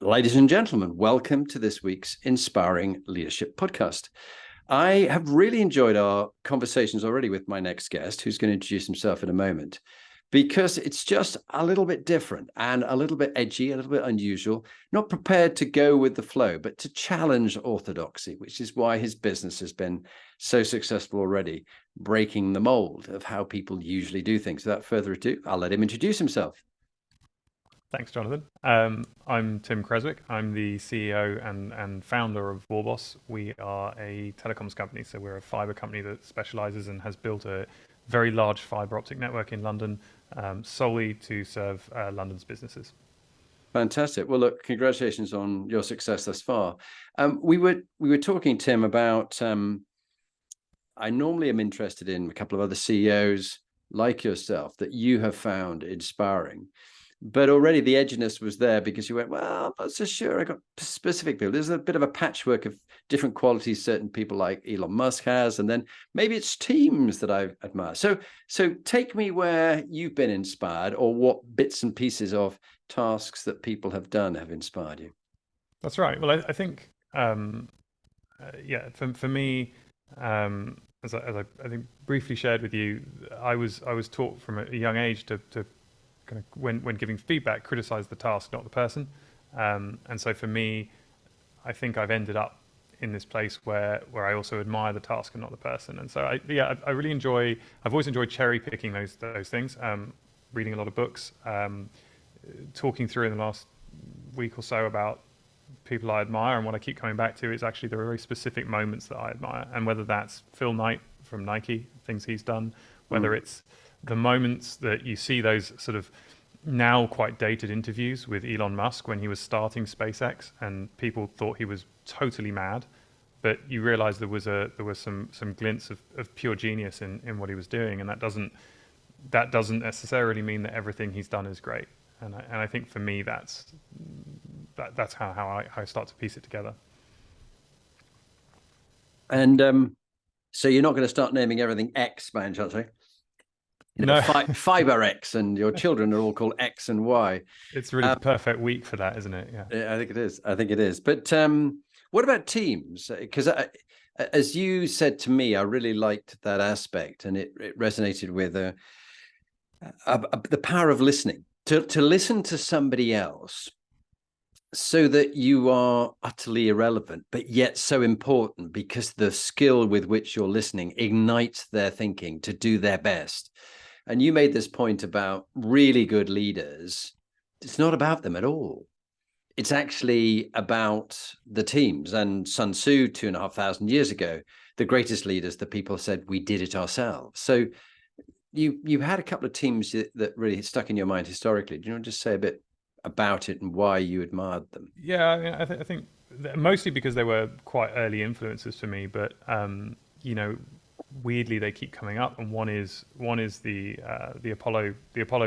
Ladies and gentlemen, welcome to this week's Inspiring Leadership Podcast. I have really enjoyed our conversations already with my next guest, who's going to introduce himself in a moment, because it's just a little bit different and a little bit edgy, a little bit unusual, not prepared to go with the flow, but to challenge orthodoxy, which is why his business has been so successful already, breaking the mold of how people usually do things. Without further ado, I'll let him introduce himself. Thanks, Jonathan. I'm Tim Creswick. I'm the CEO and founder of Vorboss. We are a telecoms company, so we're a fibre company that specialises and has built a very large fibre optic network in London, solely to serve London's businesses. Fantastic. Well, look, congratulations on your success thus far. We were talking, Tim, about I normally am interested in a couple of other CEOs like yourself that you have found inspiring. But already the edginess was there because you went, well, I'm not so sure I got specific people. There's a bit of a patchwork of different qualities certain people like Elon Musk has, and then maybe it's teams that I admire. So take me where you've been inspired, or what bits and pieces of tasks that people have done have inspired you. That's right. Well, I think, for me, as I think briefly shared with you, I was taught from a young age to kind of when giving feedback, criticize the task, not the person. And so for me, I think I've ended up in this place where I also admire the task and not the person. And so I really enjoy. I've always enjoyed cherry picking those things. Reading a lot of books, talking through in the last week or so about people I admire, and what I keep coming back to is actually the very specific moments that I admire, and whether that's Phil Knight from Nike, things he's done, whether it's the moments that you see those sort of now quite dated interviews with Elon Musk when he was starting SpaceX, and people thought he was totally mad, but you realize there was some glints of pure genius in what he was doing, and that doesn't necessarily mean that everything he's done is great. And I think for me that's how I start to piece it together. And so you're not going to start naming everything X by any chance, right? No, Fiber X, and your children are all called X and Y. it's really the perfect week for that, isn't it? Yeah, I think it is. I think it is. But what about teams? Because as you said to me, I really liked that aspect, and it resonated with the power of listening. To listen to somebody else so that you are utterly irrelevant, but yet so important, because the skill with which you're listening ignites their thinking to do their best. And you made this point about really good leaders. It's not about them at all. It's actually about the teams. And Sun Tzu, 2,500 years ago, the greatest leaders, the people said, we did it ourselves. So you had a couple of teams that really stuck in your mind historically. Do you want to just say a bit about it and why you admired them? Yeah, I mean, I think mostly because they were quite early influences for me, but weirdly they keep coming up, and one is the Apollo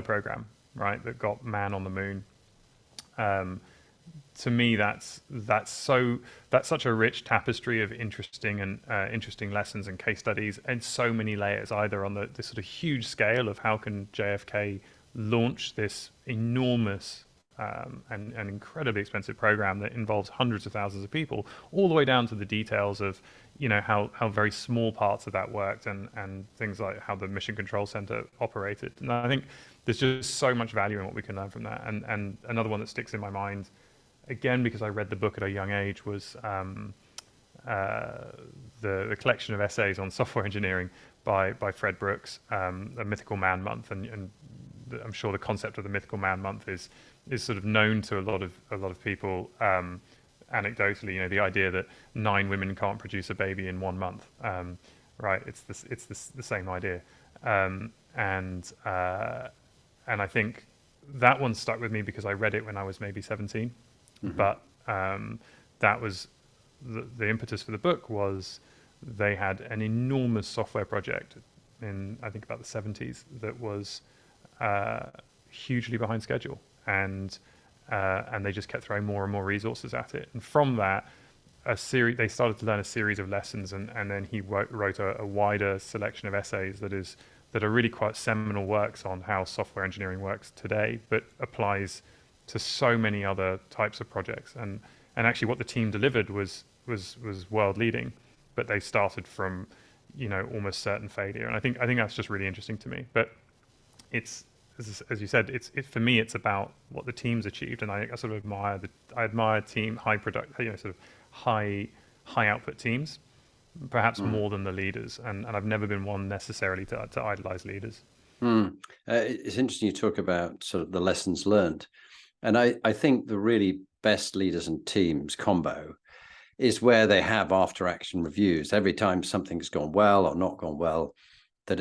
program, right, that got man on the moon. To me, that's such a rich tapestry of interesting lessons and case studies, and so many layers, either on the sort of huge scale of how can JFK launch this enormous and incredibly expensive program that involves hundreds of thousands of people, all the way down to the details of how very small parts of that worked, and things like how the Mission Control Center operated. And I think there's just so much value in what we can learn from that. And another one that sticks in my mind, again because I read the book at a young age, was the collection of essays on software engineering by Fred Brooks, A Mythical Man Month, and I'm sure the concept of the Mythical Man Month is sort of known to a lot of people. Anecdotally, the idea that 9 women can't produce a baby in 1 month, right? It's the same idea, and I think that one stuck with me because I read it when I was maybe 17. Mm-hmm. But that was the impetus for the book. Was they had an enormous software project in, I think, about the 70s that was hugely behind schedule, and they just kept throwing more and more resources at it. And from that, they started to learn a series of lessons, and then he wrote a wider selection of essays that are really quite seminal works on how software engineering works today, but applies to so many other types of projects. And actually what the team delivered was world leading, but they started from, almost certain failure. And I think that's just really interesting to me. But it's, as you said, for me, it's about what the team's achieved, and I sort of admire team high product, sort of high output teams, perhaps more than the leaders. And I've never been one necessarily to idolize leaders. It's interesting you talk about sort of the lessons learned, and I think the really best leaders and teams combo is where they have after action reviews every time something's gone well or not gone well. That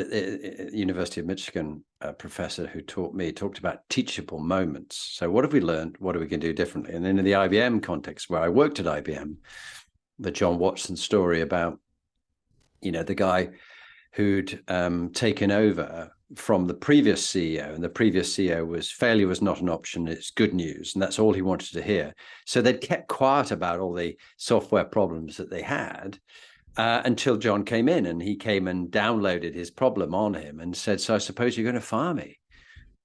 University of Michigan professor who talked about teachable moments. So what have we learned? What are we going to do differently? And then in the IBM context, where I worked at IBM, the John Watson story about, the guy who'd taken over from the previous CEO, and the previous CEO was failure was not an option, it's good news, and that's all he wanted to hear. So they'd kept quiet about all the software problems that they had until John came in, and he came and downloaded his problem on him and said, so I suppose you're going to fire me.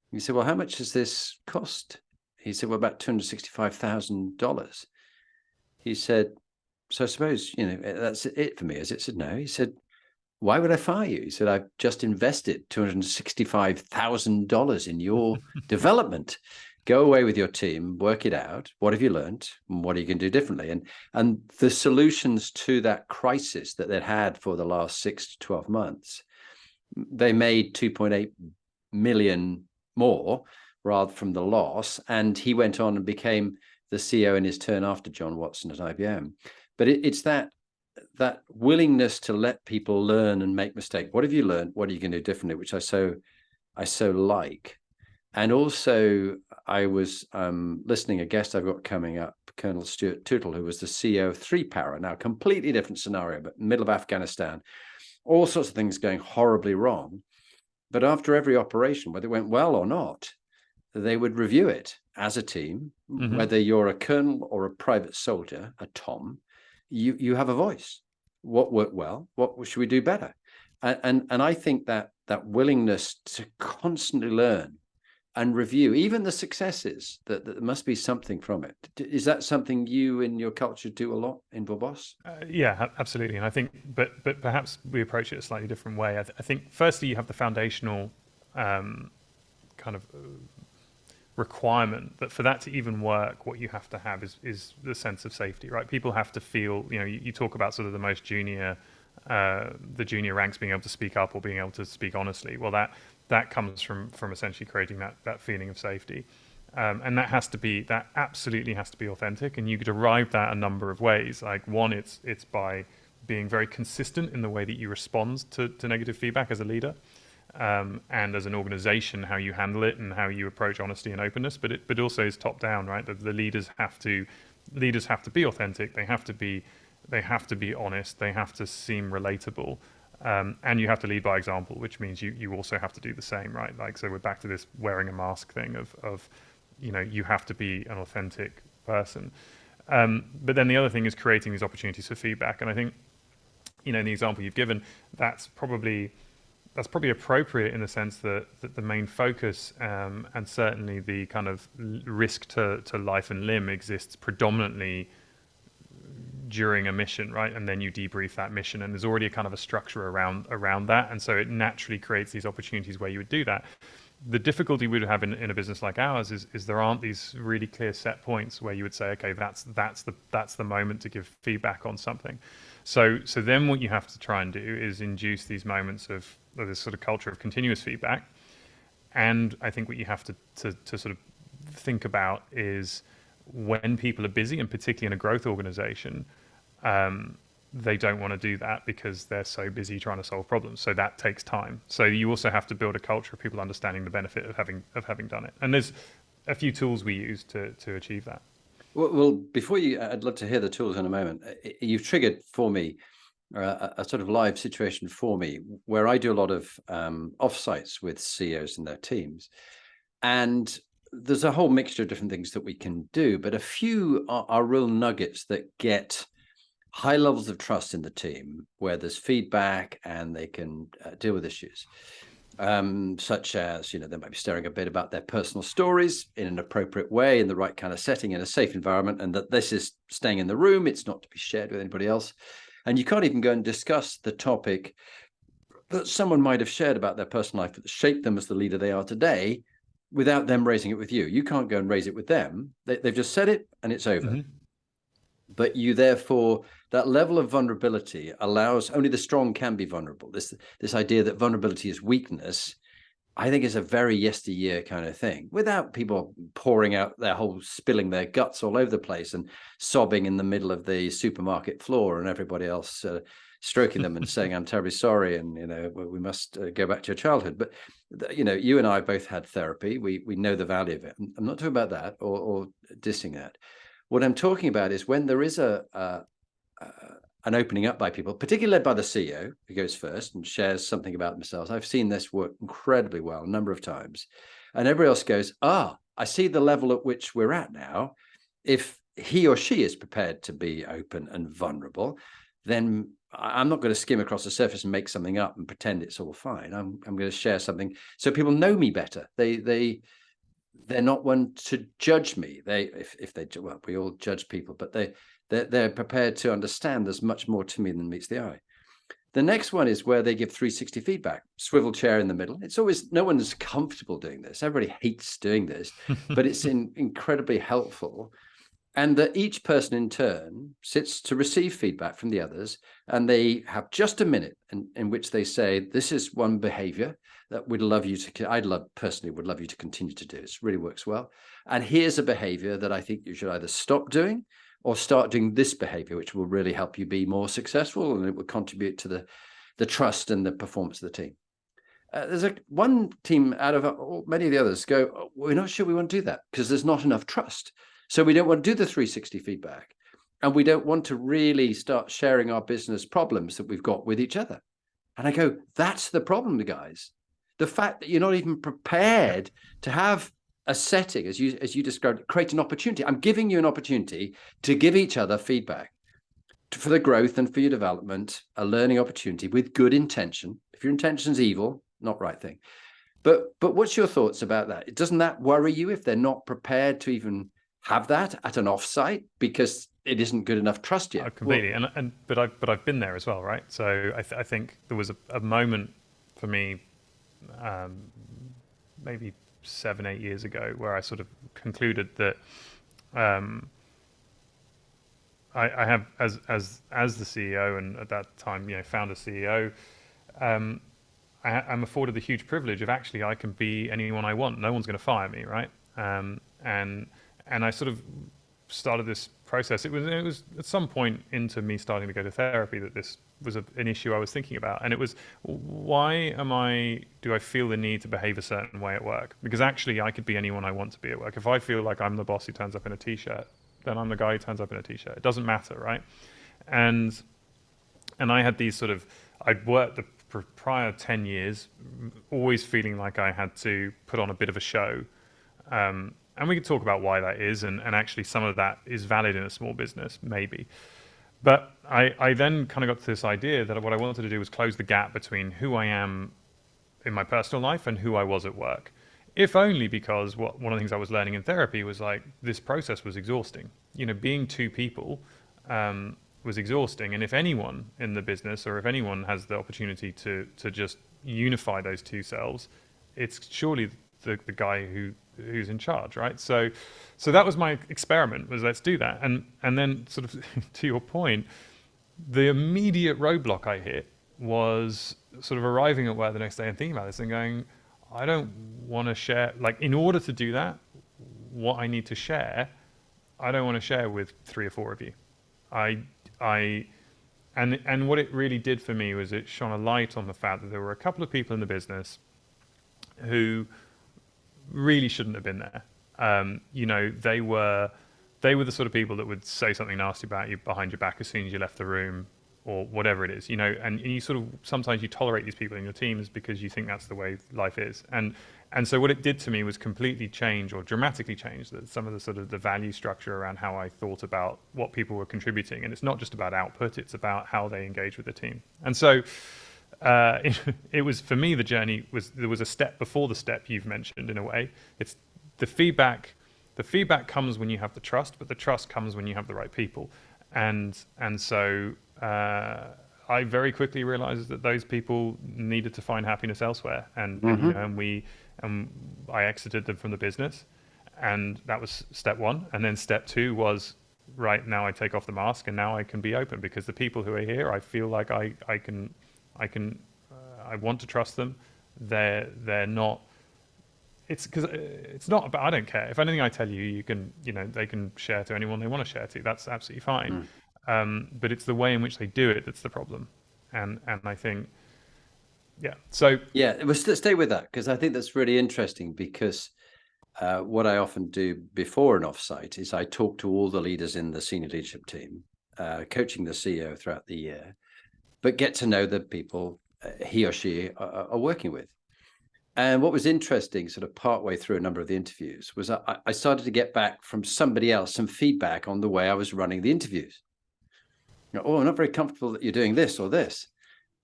He said, well, how much does this cost? He said, well, about $265,000. He said, so I suppose, that's it for me, is it? I said, no. He said, why would I fire you? He said, I've just invested $265,000 in your development. Go away with your team, work it out. What have you learned? And what are you going to do differently? And the solutions to that crisis that they'd had for the last 6 to 12 months, they made 2.8 million more rather from the loss. And he went on and became the CEO in his turn after John Watson at IBM. But it's that willingness to let people learn and make mistakes. What have you learned? What are you going to do differently? Which I so like. And also, I was listening a guest I've got coming up, Colonel Stuart Tootle, who was the CEO of 3Para. Now, completely different scenario, but middle of Afghanistan, all sorts of things going horribly wrong. But after every operation, whether it went well or not, they would review it as a team. Whether you're a colonel or a private soldier, a Tom, you have a voice. What worked well? What should we do better? And I think that willingness to constantly learn and review even the successes, that there must be something from it. Is that something you in your culture do a lot in Vorboss? Yeah, absolutely. And I think, but perhaps we approach it a slightly different way. I think firstly, you have the foundational kind of requirement that for that to even work, what you have to have is the sense of safety, right? People have to feel, you talk about sort of the most junior, the junior ranks being able to speak up or being able to speak honestly. Well, that comes from essentially creating that feeling of safety. And that absolutely has to be authentic. And you could derive that a number of ways. Like one, it's by being very consistent in the way that you respond to negative feedback as a leader. And as an organization, how you handle it and how you approach honesty and openness, but also is top down, right? The leaders have to be authentic. They have to be honest. They have to seem relatable, and you have to lead by example, which means you also have to do the same, right? Like, so we're back to this wearing a mask thing of you have to be an authentic person. But then the other thing is creating these opportunities for feedback, and I think in the example you've given, that's probably appropriate in the sense that the main focus and certainly the kind of risk to life and limb exists predominantly during a mission, right? And then you debrief that mission, and there's already a kind of a structure around that, and so it naturally creates these opportunities where you would do that. The difficulty we would have in a business like ours is there aren't these really clear set points where you would say, okay, that's the moment to give feedback on something. So then what you have to try and do is induce these moments of this sort of culture of continuous feedback. And I think what you have to sort of think about is when people are busy, and particularly in a growth organization, they don't want to do that because they're so busy trying to solve problems. So that takes time. So you also have to build a culture of people understanding the benefit of having done it. And there's a few tools we use to achieve that. Well, before I'd love to hear the tools in a moment. You've triggered for me a sort of live situation for me where I do a lot of offsites with CEOs and their teams. And there's a whole mixture of different things that we can do, but a few are real nuggets that get high levels of trust in the team where there's feedback and they can deal with issues. such as, they might be sharing a bit about their personal stories in an appropriate way, in the right kind of setting, in a safe environment, and that this is staying in the room. It's not to be shared with anybody else. And you can't even go and discuss the topic that someone might have shared about their personal life that shaped them as the leader they are today without them raising it with you. You can't go and raise it with them. They've just said it and it's over. Mm-hmm. But you therefore, that level of vulnerability allows, only the strong can be vulnerable. This idea that vulnerability is weakness, I think, is a very yesteryear kind of thing, without people pouring out spilling their guts all over the place and sobbing in the middle of the supermarket floor and everybody else stroking them and saying, I'm terribly sorry, and we must go back to your childhood. But you and I both had therapy. We know the value of it. I'm not talking about that or dissing that. What I'm talking about is when there is an opening up by people, particularly led by the CEO, who goes first and shares something about themselves. I've seen this work incredibly well a number of times. And everybody else goes, I see the level at which we're at now. If he or she is prepared to be open and vulnerable, then I'm not going to skim across the surface and make something up and pretend it's all fine. I'm going to share something so people know me better. They're not one to judge me. We all judge people, but they're prepared to understand there's much more to me than meets the eye. The next one is where they give 360 feedback, swivel chair in the middle. It's always, no one's comfortable doing this. Everybody hates doing this, but it's incredibly helpful. And that each person in turn sits to receive feedback from the others, and they have just a minute in which they say, this is one behavior that personally would love you to continue to do. It really works well. And here's a behavior that I think you should either stop doing or start doing this behavior, which will really help you be more successful, and it will contribute to the trust and the performance of the team. There's one team out of many of the others go, we're not sure we want to do that because there's not enough trust. So we don't want to do the 360 feedback, and we don't want to really start sharing our business problems that we've got with each other. And I go, that's the problem, guys. The fact that you're not even prepared to have a setting, as you described, create an opportunity. I'm giving you an opportunity to give each other feedback for the growth and for your development, a learning opportunity with good intention. If your intention's evil, not right thing. But what's your thoughts about that? Doesn't that worry you if they're not prepared to even have that at an offsite because it isn't good enough trust yet? Completely. But I've been there as well, right? So I think there was a moment for me, maybe 7-8 years ago, where I sort of concluded that I have as the CEO, and at that time, founder CEO, I'm afforded the huge privilege of actually I can be anyone I want. No one's going to fire me, right? And I sort of started this process. It was at some point into me starting to go to therapy that this was an issue I was thinking about. And it was, why do I feel the need to behave a certain way at work? Because actually I could be anyone I want to be at work. If I feel like I'm the boss who turns up in a t-shirt, then I'm the guy who turns up in a t-shirt. It doesn't matter, right? And I had these I'd worked the prior 10 years, always feeling like I had to put on a bit of a show. And we could talk about why that is, and actually some of that is valid in a small business, maybe. But I then kind of got to this idea that what I wanted to do was close the gap between who I am in my personal life and who I was at work. If only because one of the things I was learning in therapy was this process was exhausting. Being two people was exhausting. And if anyone in the business, or if anyone has the opportunity to just unify those two selves, it's surely the guy who's in charge, right? So that was my experiment, was let's do that. And then sort of to your point, the immediate roadblock I hit was sort of arriving at work the next day and thinking about this and going, I don't want to share, in order to do that, what I need to share, I don't want to share with 3 or 4 of you. And what it really did for me was it shone a light on the fact that there were a couple of people in the business who really shouldn't have been there. They were the sort of people that would say something nasty about you behind your back as soon as you left the room, or whatever it is, and you sort of, sometimes you tolerate these people in your teams because you think that's the way life is. And so what it did to me was completely change, or dramatically change, some of the sort of the value structure around how I thought about what people were contributing. And it's not just about output, it's about how they engage with the team. And so it was, for me, the journey was, there was a step before the step you've mentioned, in a way. It's the feedback. The feedback comes when you have the trust, but the trust comes when you have the right people. And so I very quickly realized that those people needed to find happiness elsewhere, and you know, and I exited them from the business, and that was step one. And then step two was, right, now I take off the mask, and now I can be open, because the people who are here, I feel like I want to trust them. They're not. It's because it's not about, I don't care. If anything I tell you, you can, you know, they can share to anyone they want to share to. That's absolutely fine. But it's the way in which they do it that's the problem. And I think, yeah. So yeah, we'll stay with that, because I think that's really interesting, because what I often do before an offsite is I talk to all the leaders in the senior leadership team, coaching the CEO throughout the year, but get to know the people he or she are working with. And what was interesting, sort of partway through a number of the interviews, was I started to get back from somebody else some feedback on the way I was running the interviews. You know, oh, I'm not very comfortable that you're doing this or this.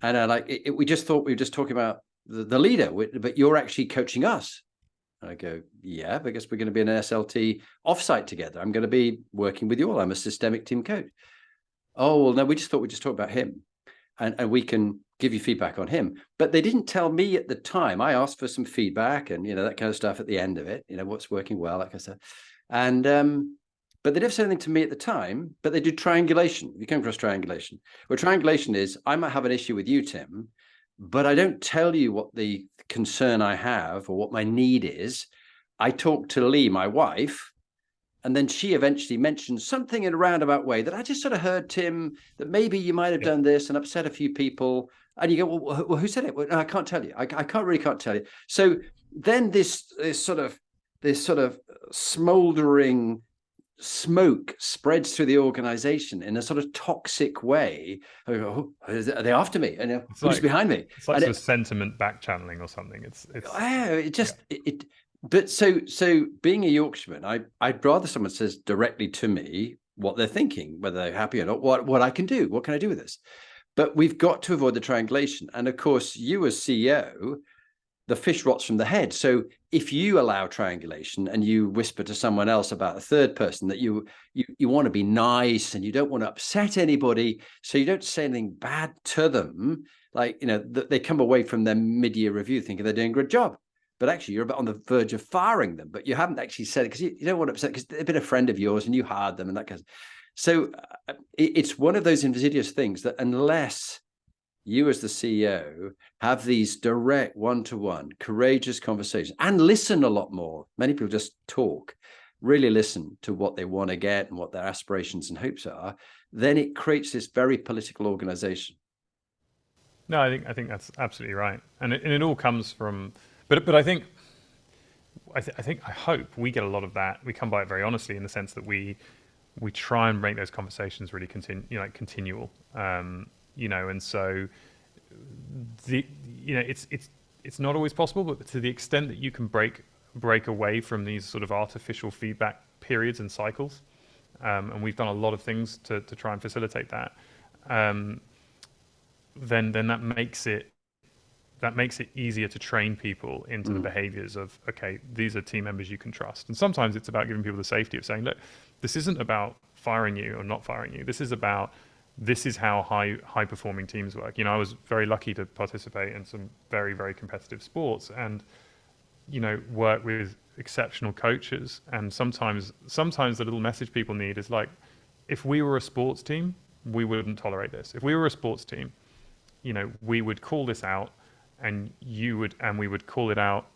And we just thought we were just talking about the leader, but you're actually coaching us. And I go, yeah, because we're going to be in an SLT offsite together. I'm going to be working with you all. I'm a systemic team coach. Oh, well, no, we just thought we'd just talk about him. And we can give you feedback on him. But they didn't tell me at the time. I asked for some feedback and, you know, that kind of stuff at the end of it, you know, what's working well, that kind of stuff. And, but they never said anything to me at the time, but they do triangulation. You come across triangulation. Well, triangulation is, I might have an issue with you, Tim, but I don't tell you what the concern I have or what my need is. I talk to Lee, my wife, and then she eventually mentioned something in a roundabout way that I just sort of heard, Tim, that maybe you might have done this and upset a few people. And you go, well, who said it? Well, no, I can't tell you. I can't tell you. So then this sort of smoldering smoke spreads through the organization in a sort of toxic way. I go, oh, are they after me? And who's behind me? It's like sort of sentiment back channeling or something. But so being a Yorkshireman, I'd rather someone says directly to me what they're thinking, whether they're happy or not, what I can do, what can I do with this? But we've got to avoid the triangulation. And of course, you as CEO, the fish rots from the head. So if you allow triangulation and you whisper to someone else about a third person that you want to be nice and you don't want to upset anybody, so you don't say anything bad to them, like, you know, they come away from their mid-year review thinking they're doing a good job. But actually, you're about on the verge of firing them, but you haven't actually said it because you don't want to upset, because they've been a friend of yours and you hired them and that kind of. So it's one of those insidious things that unless you as the CEO have these direct one-to-one, courageous conversations and listen a lot more. Many people just talk, really listen to what they want to get and what their aspirations and hopes are. Then it creates this very political organization. No, I think that's absolutely right. And it all comes from. But I think I hope we get a lot of that. We come by it very honestly, in the sense that we try and make those conversations really continual. You know, and so it's not always possible, but to the extent that you can break away from these sort of artificial feedback periods and cycles, and we've done a lot of things to try and facilitate that. Then that makes it easier to train people into the behaviors of, okay, these are team members you can trust. And sometimes it's about giving people the safety of saying, look, this isn't about firing you or not firing you. This is how high performing teams work. You know, I was very lucky to participate in some very, very competitive sports and, you know, work with exceptional coaches. And sometimes the little message people need is like, if we were a sports team, we wouldn't tolerate this. If we were a sports team, you know, we would call this out, and we would call it out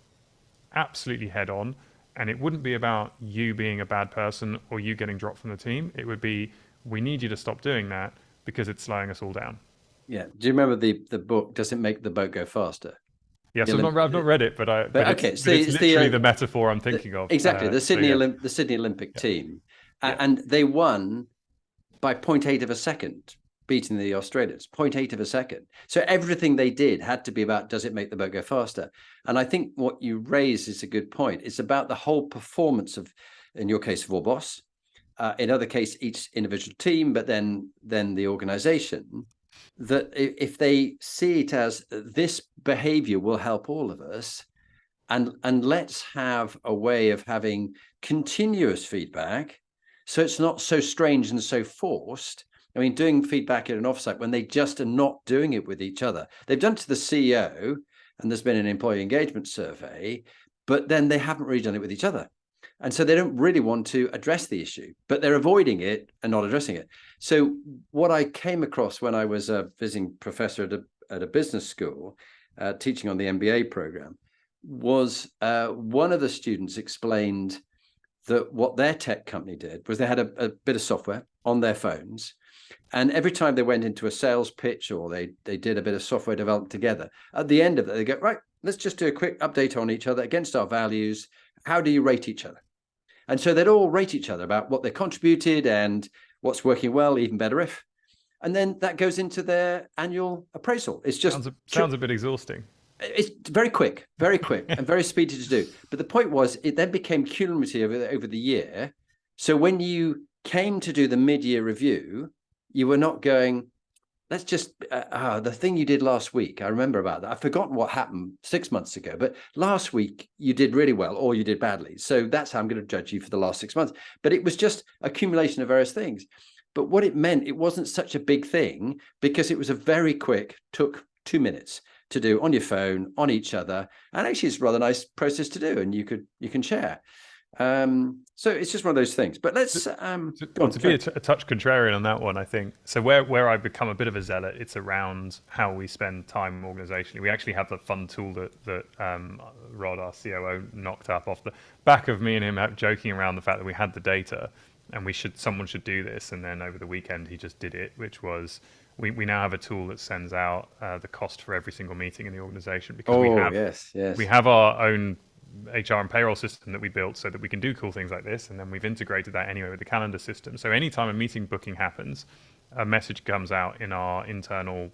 absolutely head on. And it wouldn't be about you being a bad person or you getting dropped from the team. It would be, we need you to stop doing that because it's slowing us all down. Yeah. Do you remember the book, Does It Make the Boat Go Faster? Yes, I've not read it, but okay, it's literally the metaphor I'm thinking of. Exactly. The Sydney Olympic team. And they won by 0.8 of a second, beating the Australians, 0.8 of a second. So everything they did had to be about, does it make the boat go faster? And I think what you raise is a good point. It's about the whole performance of, in your case, Vorboss, in other case, each individual team, but then the organization. that if they see it as this behavior will help all of us, and let's have a way of having continuous feedback, so it's not so strange and so forced. I mean, doing feedback at an offsite when they just are not doing it with each other. They've done it to the CEO, and there's been an employee engagement survey, but then they haven't really done it with each other. And so they don't really want to address the issue, but they're avoiding it and not addressing it. So what I came across when I was a visiting professor at a business school, teaching on the MBA program, was one of the students explained that what their tech company did was they had a bit of software on their phones, and every time they went into a sales pitch or they did a bit of software development together, at the end of it, they go, right, let's just do a quick update on each other against our values. How do you rate each other? And so they'd all rate each other about what they contributed and what's working well, even better if. And then that goes into their annual appraisal. It's just sounds a bit exhausting. It's very quick, and very speedy to do. But the point was, it then became cumulative over the year. So when you came to do the mid-year review, you were not going, let's just, the thing you did last week, I remember about that. I've forgotten what happened 6 months ago, but last week you did really well or you did badly. So that's how I'm going to judge you for the last 6 months. But it was just accumulation of various things. But what it meant, it wasn't such a big thing because it was a very quick, took 2 minutes to do on your phone, on each other. And actually it's a rather nice process to do, and you can share. So it's just one of those things. But let's to be a touch contrarian on that one, I think. So where I've become a bit of a zealot, it's around how we spend time organizationally. We actually have the fun tool that Rod, our COO, knocked up off the back of me and him joking around the fact that we had the data and someone should do this. And then over the weekend, he just did it, which was we now have a tool that sends out the cost for every single meeting in the organization, because we have our own HR and payroll system that we built so that we can do cool things like this, and then we've integrated that anyway with the calendar system. So anytime a meeting booking happens, a message comes out in our internal,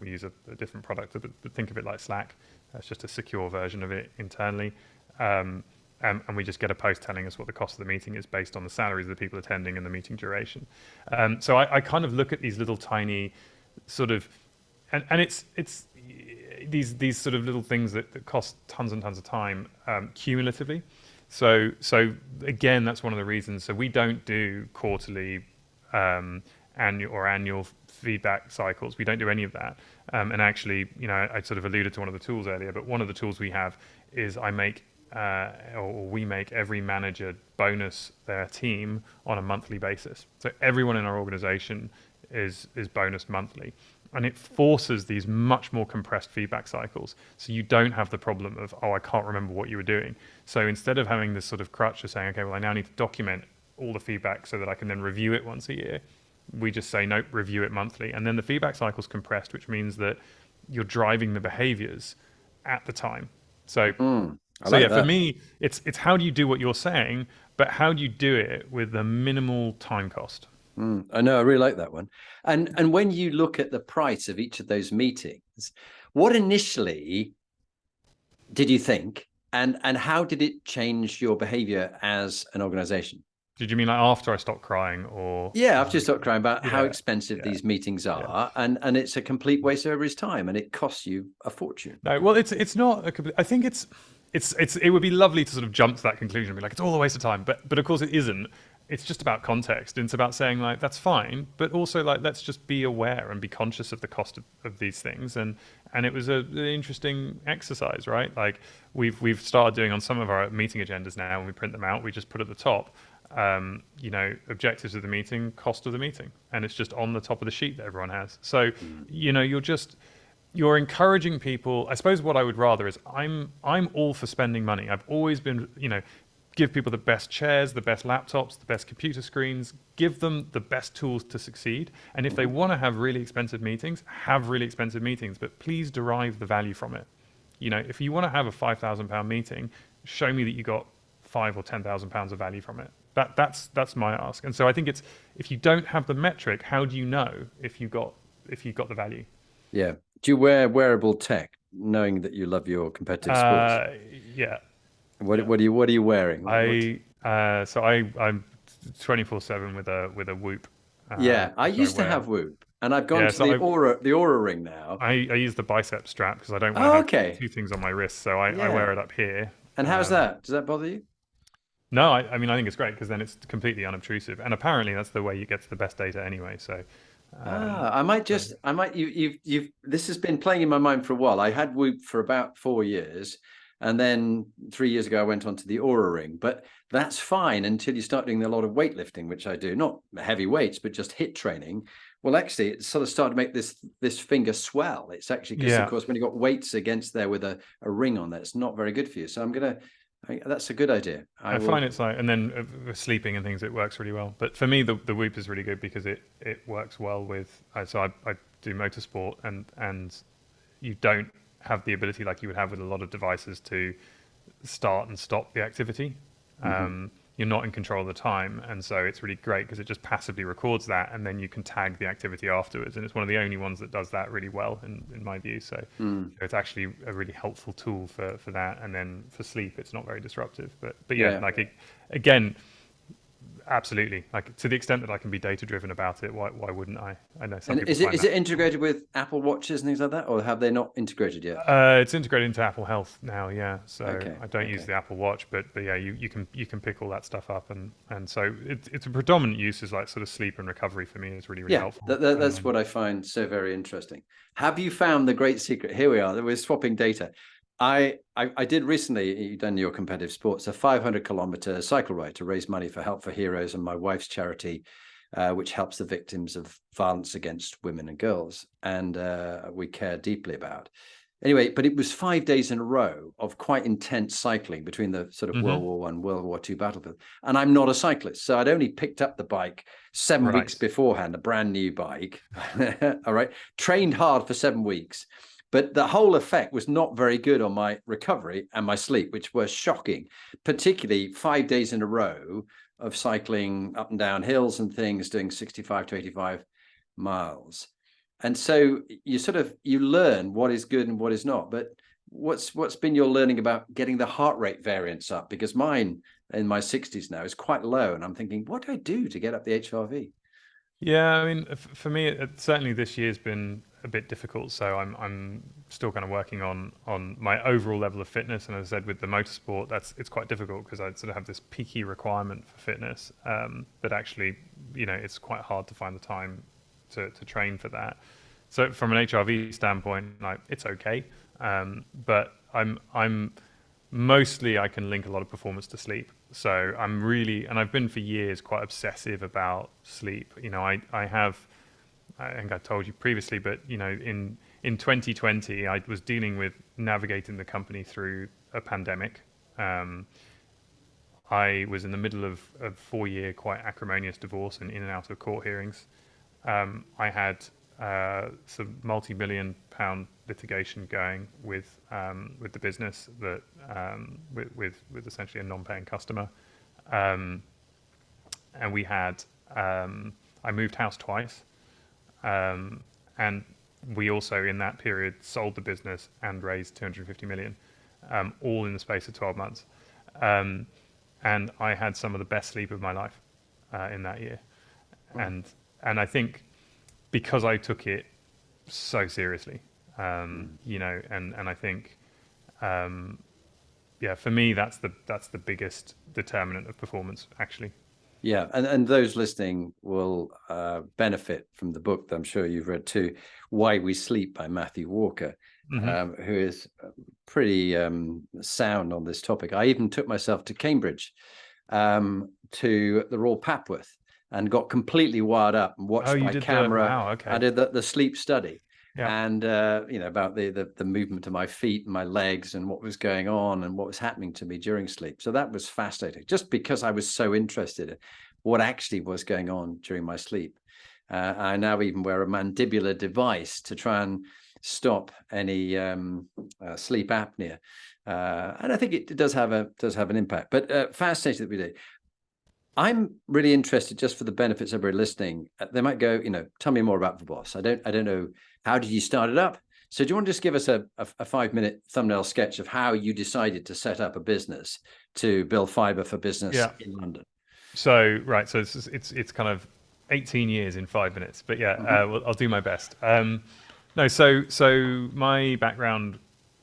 we use a different product, but think of it like Slack. It's just a secure version of it internally. And we just get a post telling us what the cost of the meeting is based on the salaries of the people attending and the meeting duration. So I kind of look at these little tiny sort of, and it's these sort of little things that cost tons and tons of time cumulatively. So again, that's one of the reasons. So we don't do quarterly annual feedback cycles. We don't do any of that. And actually, I sort of alluded to one of the tools earlier, but one of the tools we have is we make every manager bonus their team on a monthly basis. So everyone in our organization is bonused monthly. And it forces these much more compressed feedback cycles. So you don't have the problem of, I can't remember what you were doing. So instead of having this sort of crutch of saying, okay, well, I now need to document all the feedback so that I can then review it once a year, we just say, nope, review it monthly. And then the feedback cycle's compressed, which means that you're driving the behaviors at the time. So for me, it's how do you do what you're saying, but how do you do it with the minimal time cost? I know, I really like that one. And when you look at the price of each of those meetings, what initially did you think, and how did it change your behavior as an organization? Did you mean like after I stopped crying, or? Yeah, I've just stopped crying about how expensive these meetings are, and it's a complete waste of everybody's time, and it costs you a fortune. No, well, it's not a complete. I think it would be lovely to sort of jump to that conclusion and be like, it's all a waste of time, but of course it isn't. It's just about context, and it's about saying like, that's fine, but also like, let's just be aware and be conscious of the cost of these things. And it was an interesting exercise, right? Like we've started doing on some of our meeting agendas now, when we print them out, we just put at the top, objectives of the meeting, cost of the meeting, and it's just on the top of the sheet that everyone has. So, you're encouraging people. I suppose what I would rather is I'm all for spending money. I've always been, give people the best chairs, the best laptops, the best computer screens, give them the best tools to succeed. And if they want to have really expensive meetings, but please derive the value from it. If you want to have a £5,000 meeting, show me that you got £5,000 or £10,000 of value from it. That's my ask. And so I think it's, if you don't have the metric, how do you know if you got the value? Yeah. Do you wear wearable tech, knowing that you love your competitive sports? Yeah. What are you wearing? I'm 24/7 with a Whoop Yeah, I which I used to wear. have Whoop, and I've gone Yeah, to so the Aura ring now. I use the bicep strap because I don't want to Oh, have okay. two things on my wrist, so I wear Yeah. it up here. And how's that? Does that bother you? No, I mean I think it's great because then it's completely unobtrusive, and apparently that's the way you get to the best data anyway. So, I might so just, I might, you've, this has been playing in my mind for a while. I had Whoop for about 4 years. And then 3 years ago, I went on to the Aura ring. But that's fine until you start doing a lot of weightlifting, which I do, not heavy weights, but just HIIT training. Well, actually, it sort of started to make this finger swell. It's actually because, of yeah, course, when you've got weights against there with a ring on there, it's not very good for you. So that's a good idea. I find it's like, and then with sleeping and things, it works really well. But for me, the Whoop is really good because it works well with. So I do motorsport, and you don't have the ability like you would have with a lot of devices to start and stop the activity. You're not in control of the time, and so it's really great because it just passively records that, and then you can tag the activity afterwards. And it's one of the only ones that does that really well, in my view. So it's actually a really helpful tool for that. And then for sleep, it's not very disruptive. But yeah, like again, absolutely. Like to the extent that I can be data driven about it, why wouldn't I? I know some And people is it integrated with Apple Watches and things like that, or have they not integrated yet? It's integrated into Apple Health now, yeah. So Okay, I don't use okay. the Apple Watch, but yeah, you can pick all that stuff up, and so it's a predominant use is like sort of sleep and recovery for me is really Yeah, helpful. that's what I find so very interesting. Have you found the great secret? Here we are. We're swapping data. I did recently, you've done your competitive sports, a 500-kilometer cycle ride to raise money for Help for Heroes and my wife's charity, which helps the victims of violence against women and girls, and we care deeply about. Anyway, but it was 5 days in a row of quite intense cycling between the sort of World War I, World War II battlefield. And I'm not a cyclist, so I'd only picked up the bike 7 weeks beforehand, a brand new bike. All right, trained hard for 7 weeks. But the whole effect was not very good on my recovery and my sleep, which was shocking, particularly 5 days in a row of cycling up and down hills and things, doing 65 to 85 miles. And so you learn what is good and what is not. But what's been your learning about getting the heart rate variance up? Because mine in my 60s now is quite low. And I'm thinking, what do I do to get up the HRV? Yeah, I mean, for me, certainly this year's been a bit difficult. So I'm still kind of working on my overall level of fitness. And as I said, with the motorsport, it's quite difficult because I sort of have this peaky requirement for fitness, but actually, it's quite hard to find the time to train for that. So from an HRV standpoint, like it's okay, but I'm mostly I can link a lot of performance to sleep. So I'm really, and I've been for years quite obsessive about sleep. I think I told you previously, but in 2020, I was dealing with navigating the company through a pandemic. I was in the middle of a 4-year quite acrimonious divorce and in and out of court hearings. I had some multi-million-pound litigation going with the business that with essentially a non-paying customer, and we had I moved house twice, and we also in that period sold the business and raised 250 million, all in the space of 12 months, and I had some of the best sleep of my life in that year, and I think because I took it so seriously, and I think, for me that's the biggest determinant of performance actually. Yeah, and those listening will benefit from the book that I'm sure you've read too, Why We Sleep by Matthew Walker, who is pretty sound on this topic. I even took myself to Cambridge, to the Royal Papworth, and got completely wired up and watched by camera. Wow, okay. I did the sleep study. Yeah. And about the movement of my feet and my legs and what was going on and what was happening to me during sleep. So that was fascinating, just because I was so interested in what actually was going on during my sleep. I now even wear a mandibular device to try and stop any sleep apnea, and I think it does have an impact. But fascinating that we do. I'm really interested, just for the benefits of everybody listening. They might go, tell me more about Vorboss. I don't know, how did you start it up? So do you want to just give us a 5-minute thumbnail sketch of how you decided to set up a business to build fibre for business in London? So it's kind of 18 years in 5 minutes, but yeah, Hmm. well, I'll do my best. No, so my background,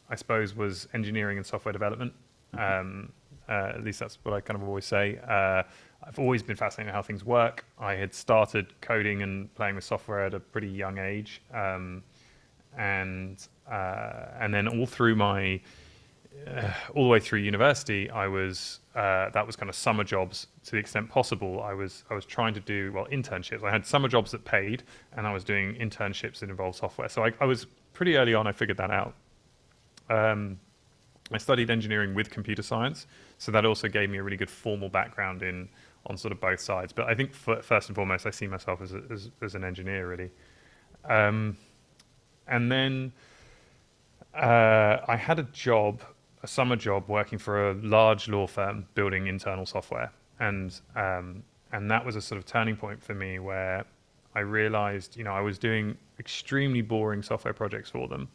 I suppose, was engineering and software development. Um, at least that's what I kind of always say. I've always been fascinated with how things work. I had started coding and playing with software at a pretty young age, and then all the way through university, I was that was kind of summer jobs to the extent possible. I was trying to do internships. I had summer jobs that paid, and I was doing internships that involved software. So I was pretty early on. I figured that out. Um, I studied engineering with computer science, so that also gave me a really good formal background in on sort of both sides. But I think first and foremost, I see myself as an engineer really. Um, and then I had a summer job working for a large law firm building internal software, and that was a sort of turning point for me where I realized, I was doing extremely boring software projects for them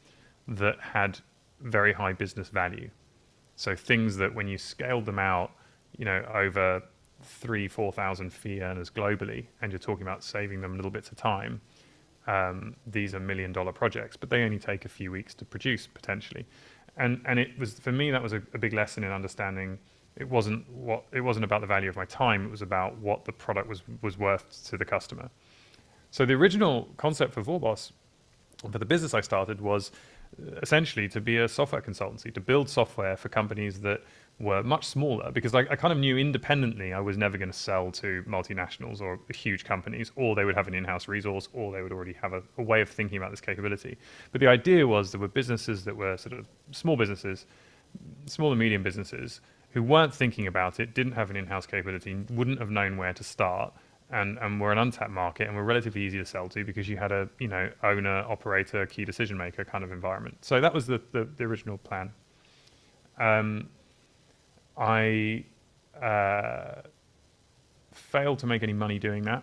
that had very high business value. So things that when you scaled them out, over 4,000 fee earners globally, and you're talking about saving them little bits of time, these are $1 million projects, but they only take a few weeks to produce potentially. And it was, for me, that was a big lesson in understanding it wasn't about the value of my time. It was about what the product was worth to the customer. So the original concept for Vorboss, for the business I started, was essentially to be a software consultancy, to build software for companies that were much smaller, because I kind of knew independently I was never going to sell to multinationals or huge companies, or they would have an in-house resource, or they would already have a way of thinking about this capability. But the idea was there were businesses that were sort of small businesses, small and medium businesses, who weren't thinking about it, didn't have an in-house capability, wouldn't have known where to start, and were an untapped market, and were relatively easy to sell to because you had a owner, operator, key decision maker kind of environment. So that was the original plan. I failed to make any money doing that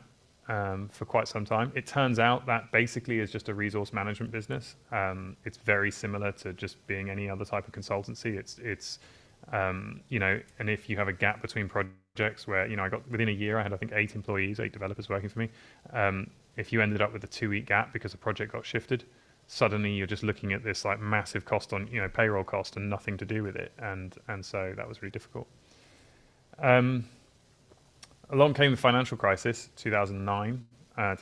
for quite some time. It turns out that basically is just a resource management business. It's very similar to just being any other type of consultancy. It's and if you have a gap between projects where, I got within a year, I had, I think, 8 employees, 8 developers working for me. If you ended up with a 2-week gap because a project got shifted, suddenly you're just looking at this like massive cost on, payroll cost and nothing to do with it. And so that was really difficult. Along came the financial crisis, 2008,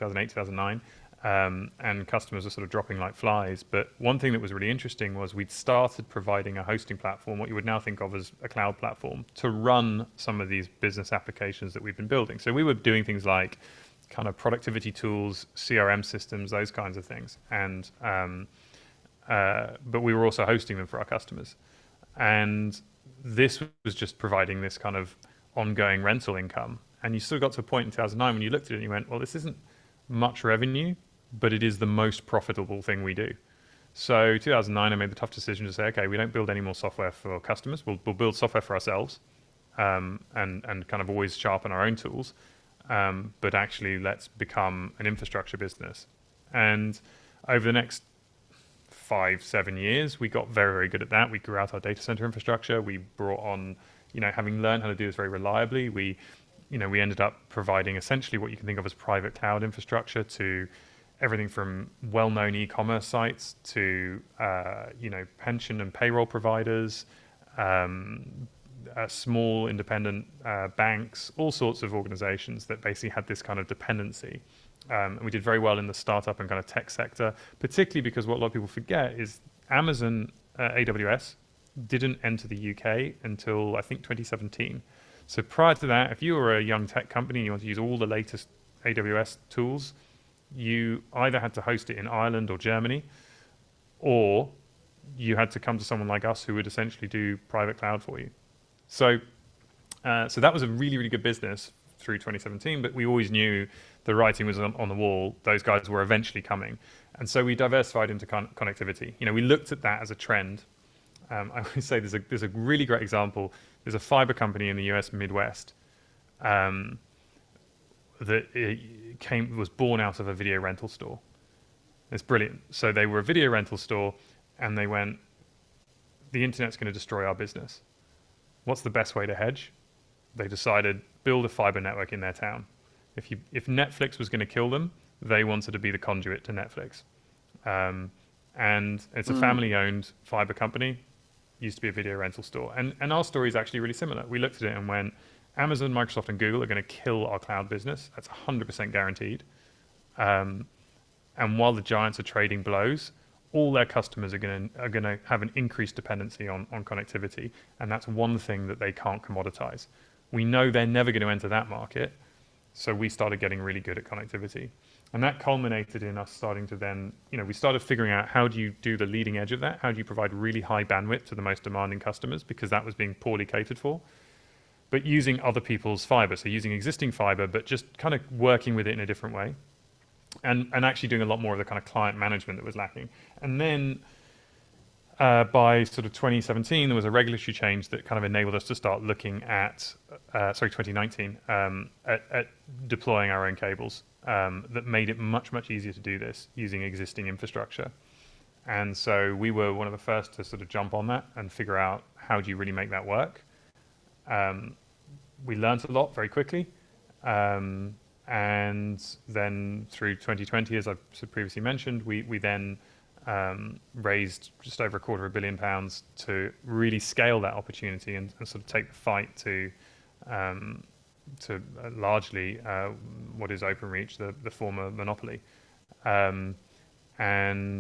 2009. And customers are sort of dropping like flies. But one thing that was really interesting was we'd started providing a hosting platform, what you would now think of as a cloud platform, to run some of these business applications that we've been building. So we were doing things like kind of productivity tools, CRM systems, those kinds of things. And but we were also hosting them for our customers. And this was just providing this kind of ongoing rental income. And you sort of got to a point in 2009 when you looked at it and you went, well, this isn't much revenue, but it is the most profitable thing we do. So 2009, I made the tough decision to say, okay, we don't build any more software for customers. We'll build software for ourselves, and kind of always sharpen our own tools. But actually, let's become an infrastructure business. And over the next 5-7 years, we got very, very good at that. We grew out our data center infrastructure. We brought on, having learned how to do this very reliably, we ended up providing essentially what you can think of as private cloud infrastructure to everything from well-known e-commerce sites to, pension and payroll providers, small independent banks, all sorts of organizations that basically had this kind of dependency. And we did very well in the startup and kind of tech sector, particularly because what a lot of people forget is Amazon AWS didn't enter the UK until, I think, 2017. So prior to that, if you were a young tech company and you want to use all the latest AWS tools, you either had to host it in Ireland or Germany, or you had to come to someone like us who would essentially do private cloud for you. So that was a really, really good business through 2017, but we always knew the writing was on the wall. Those guys were eventually coming. And so we diversified into connectivity. We looked at that as a trend. I always say there's a really great example. There's a fiber company in the US Midwest that was born out of a video rental store. It's brilliant. So they were a video rental store, and they went, the internet's going to destroy our business. What's the best way to hedge? They decided build a fiber network in their town. If Netflix was going to kill them, they wanted to be the conduit to Netflix. And it's a family-owned fiber company, used to be a video rental store. And our story is actually really similar. We looked at it and went, Amazon, Microsoft, and Google are going to kill our cloud business. That's 100% guaranteed. And while the giants are trading blows, all their customers are going to have an increased dependency on connectivity, and that's one thing that they can't commoditize. We know they're never going to enter that market, so we started getting really good at connectivity. And that culminated in us starting to then, we started figuring out, how do you do the leading edge of that? How do you provide really high bandwidth to the most demanding customers? Because that was being poorly catered for. But using other people's fiber, so using existing fiber, but just kind of working with it in a different way. And actually doing a lot more of the kind of client management that was lacking. And then by sort of 2017, there was a regulatory change that kind of enabled us to start looking at, 2019, at deploying our own cables, that made it much, much easier to do this using existing infrastructure. And so we were one of the first to sort of jump on that and figure out, how do you really make that work? We learned a lot very quickly. And then through 2020, as I've previously mentioned, we then raised just over £250 million to really scale that opportunity and sort of take the fight to largely what is Openreach, the former monopoly. And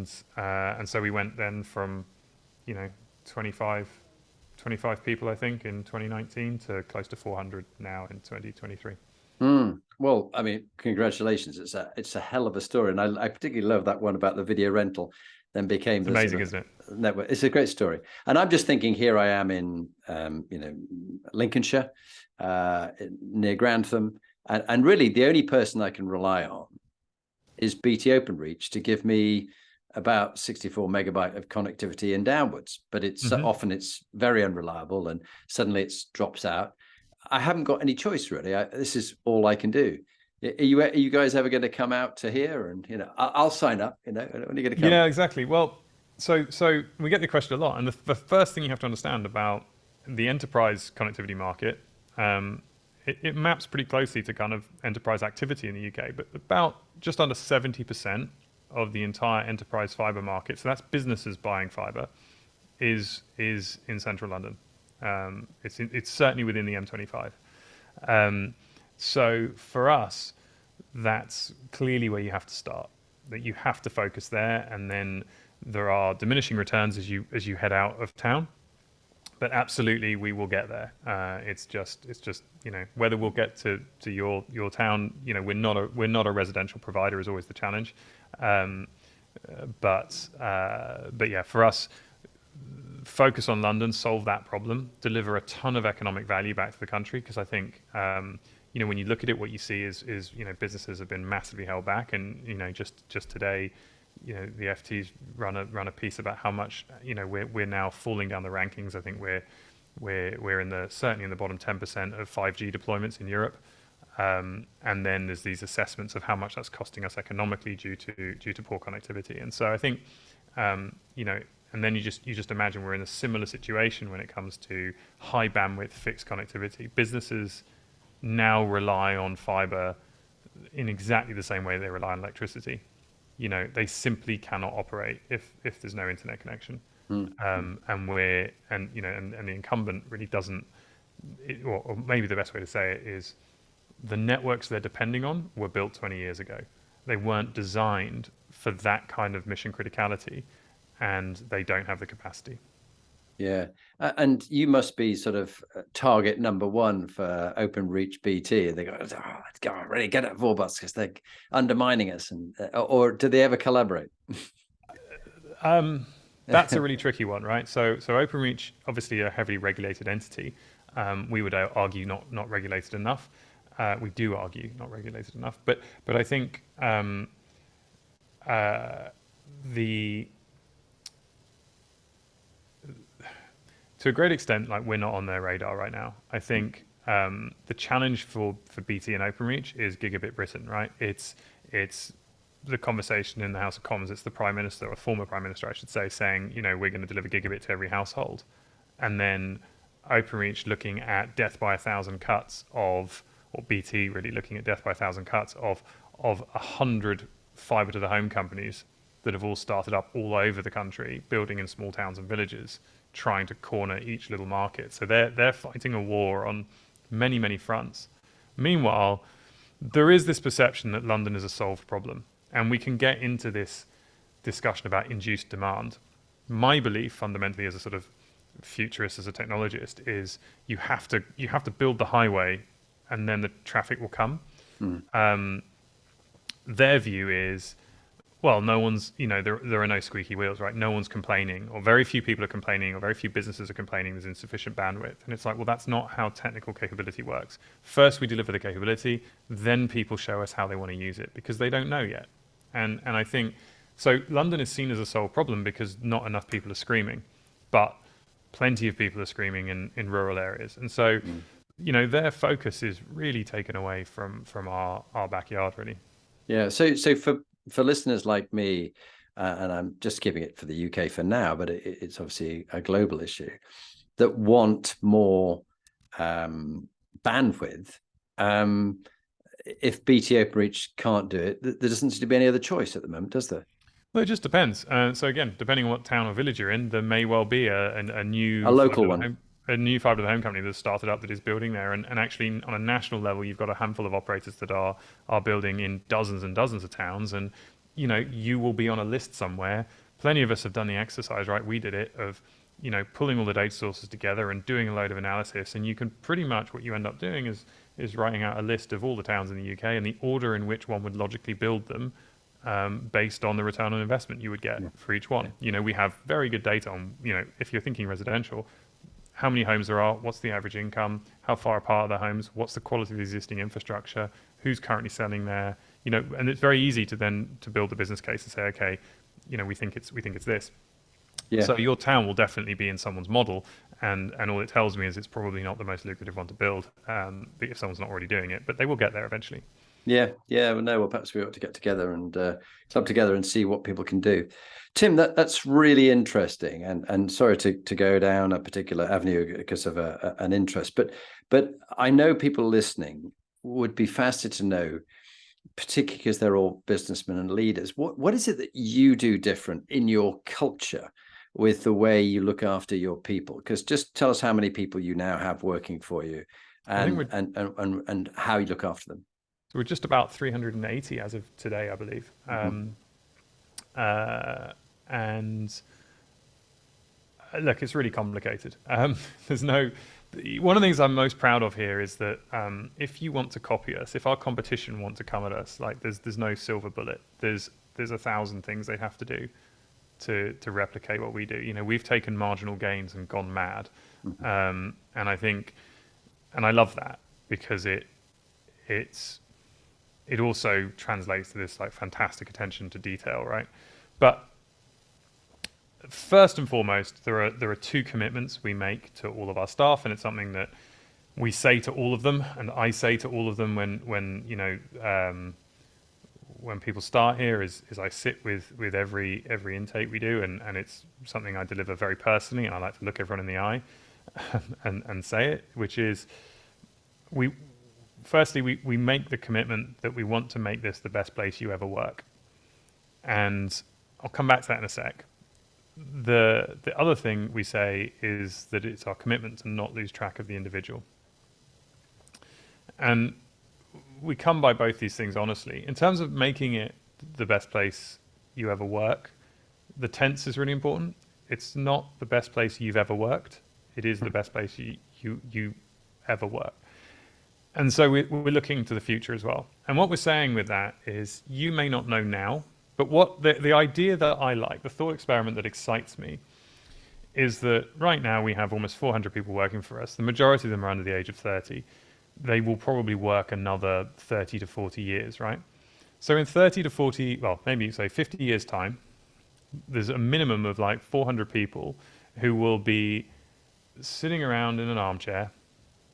so we went then from 25 people, I think, in 2019 to close to 400 now in 2023. Well, I mean, congratulations. It's a hell of a story. And I particularly love that one about the video rental, then became amazing, isn't it? Network. It's a great story. And I'm just thinking, here I am in, Lincolnshire, near Grantham. And really the only person I can rely on is BT Openreach to give me about 64 megabyte of connectivity and downwards. But it's often it's very unreliable, and suddenly it drops out. I haven't got any choice, really. This is all I can do. Are you guys ever going to come out to here? And I'll sign up. When are you going to come? Yeah, exactly. Well, so we get the question a lot, and the first thing you have to understand about the enterprise connectivity market, it maps pretty closely to kind of enterprise activity in the UK. But about just under 70% of the entire enterprise fiber market, so that's businesses buying fiber, is in central London. It's certainly within the M25. So for us, that's clearly where you have to start. That you have to focus there, and then there are diminishing returns as you head out of town. But absolutely, we will get there. It's just whether we'll get to your town. We're not a residential provider is always the challenge. But yeah, for us, focus on London, solve that problem, deliver a ton of economic value back to the country. Because I think when you look at it, what you see is businesses have been massively held back, and just today, the FT's run a piece about how much we're now falling down the rankings. I think we're certainly in the bottom 10% of 5G deployments in Europe, and then there's these assessments of how much that's costing us economically due to poor connectivity. And so I think and then you just imagine we're in a similar situation when it comes to high bandwidth fixed connectivity. Businesses now rely on fiber in exactly the same way they rely on electricity. They simply cannot operate if there's no internet connection. And the incumbent really doesn't, or maybe the best way to say it is, the networks they're depending on were built 20 years ago. They weren't designed for that kind of mission criticality, and they don't have the capacity. Yeah. And you must be sort of target number one for Openreach BT. They go, really get at Vorboss because they're undermining us. And or do they ever collaborate? That's a really tricky one, right? So Openreach, obviously a heavily regulated entity. We would argue not regulated enough. We do argue not regulated enough. But I think to a great extent, we're not on their radar right now. I think the challenge for BT and Openreach is Gigabit Britain, right? It's the conversation in the House of Commons. It's the Prime Minister, or former Prime Minister, I should say, saying, we're going to deliver gigabit to every household. And then Openreach looking at death by 1,000 cuts of or BT really looking at death by a thousand cuts of 100 fibre to the home companies that have all started up all over the country, building in small towns and villages, trying to corner each little market. So they're fighting a war on many, many fronts. Meanwhile, there is this perception that London is a solved problem, and we can get into this discussion about induced demand. My belief, fundamentally, as a sort of futurist, as a technologist, is you have to build the highway, and then the traffic will come. Their view is, well, no one's, there are no squeaky wheels, right? No one's complaining, or very few people are complaining, or very few businesses are complaining there's insufficient bandwidth. And it's like, well, that's not how technical capability works. First, we deliver the capability, then people show us how they want to use it, because they don't know yet. And I think, so London is seen as a sole problem because not enough people are screaming, but plenty of people are screaming in rural areas. And so, their focus is really taken away from our backyard, really. Yeah. So for listeners like me, and I'm just keeping it for the UK for now, but it's obviously a global issue, that want more bandwidth. If BT Openreach can't do it, there doesn't seem to be any other choice at the moment, does there? Well, it just depends. So again, depending on what town or village you're in, there may well be a new local one. A new fibre to the home company that's started up that is building there, and actually on a national level, you've got a handful of operators that are building in dozens and dozens of towns, and you will be on a list somewhere. Plenty of us have done the exercise, right? We did it of pulling all the data sources together and doing a load of analysis, and you can pretty much, what you end up doing is writing out a list of all the towns in the UK and the order in which one would logically build them, based on the return on investment you would get for each one. We have very good data on if you're thinking residential, how many homes there are, what's the average income, how far apart are the homes, what's the quality of the existing infrastructure, who's currently selling there, and it's very easy to build the business case and say, okay, we think it's this. Yeah. So your town will definitely be in someone's model, and all it tells me is it's probably not the most lucrative one to build, if someone's not already doing it, but they will get there eventually. Yeah. Well, perhaps we ought to get together and club together and see what people can do. Tim, that's really interesting, and sorry to go down a particular avenue because of an interest, but I know people listening would be fascinated to know, particularly because they're all businessmen and leaders, what is it that you do different in your culture with the way you look after your people? Because just tell us how many people you now have working for you, and how you look after them. So we're just about 380 as of today, I believe. And look, it's really complicated. There's one of the things I'm most proud of here is that if you want to copy us, if our competition want to come at us, like there's no silver bullet. There's 1,000 things they have to do to replicate what we do. We've taken marginal gains and gone mad, and I think, and I love that because it also translates to this like fantastic attention to detail, right? But first and foremost, there are two commitments we make to all of our staff, and it's something that we say to all of them, and I say to all of them when people start here is I sit with every intake we do, and it's something I deliver very personally, and I like to look everyone in the eye and say it, which is Firstly, we make the commitment that we want to make this the best place you ever work. And I'll come back to that in a sec. The other thing we say is that it's our commitment to not lose track of the individual. And we come by both these things honestly. In terms of making it the best place you ever work, the tense is really important. It's not the best place you've ever worked. It is the best place you ever work. And so we're looking to the future as well. And what we're saying with that is you may not know now, but what the idea that I like, the thought experiment that excites me, is that right now we have almost 400 people working for us. The majority of them are under the age of 30. They will probably work another 30 to 40 years, right? So in 30 to 40, well, maybe say 50 years time, there's a minimum of like 400 people who will be sitting around in an armchair,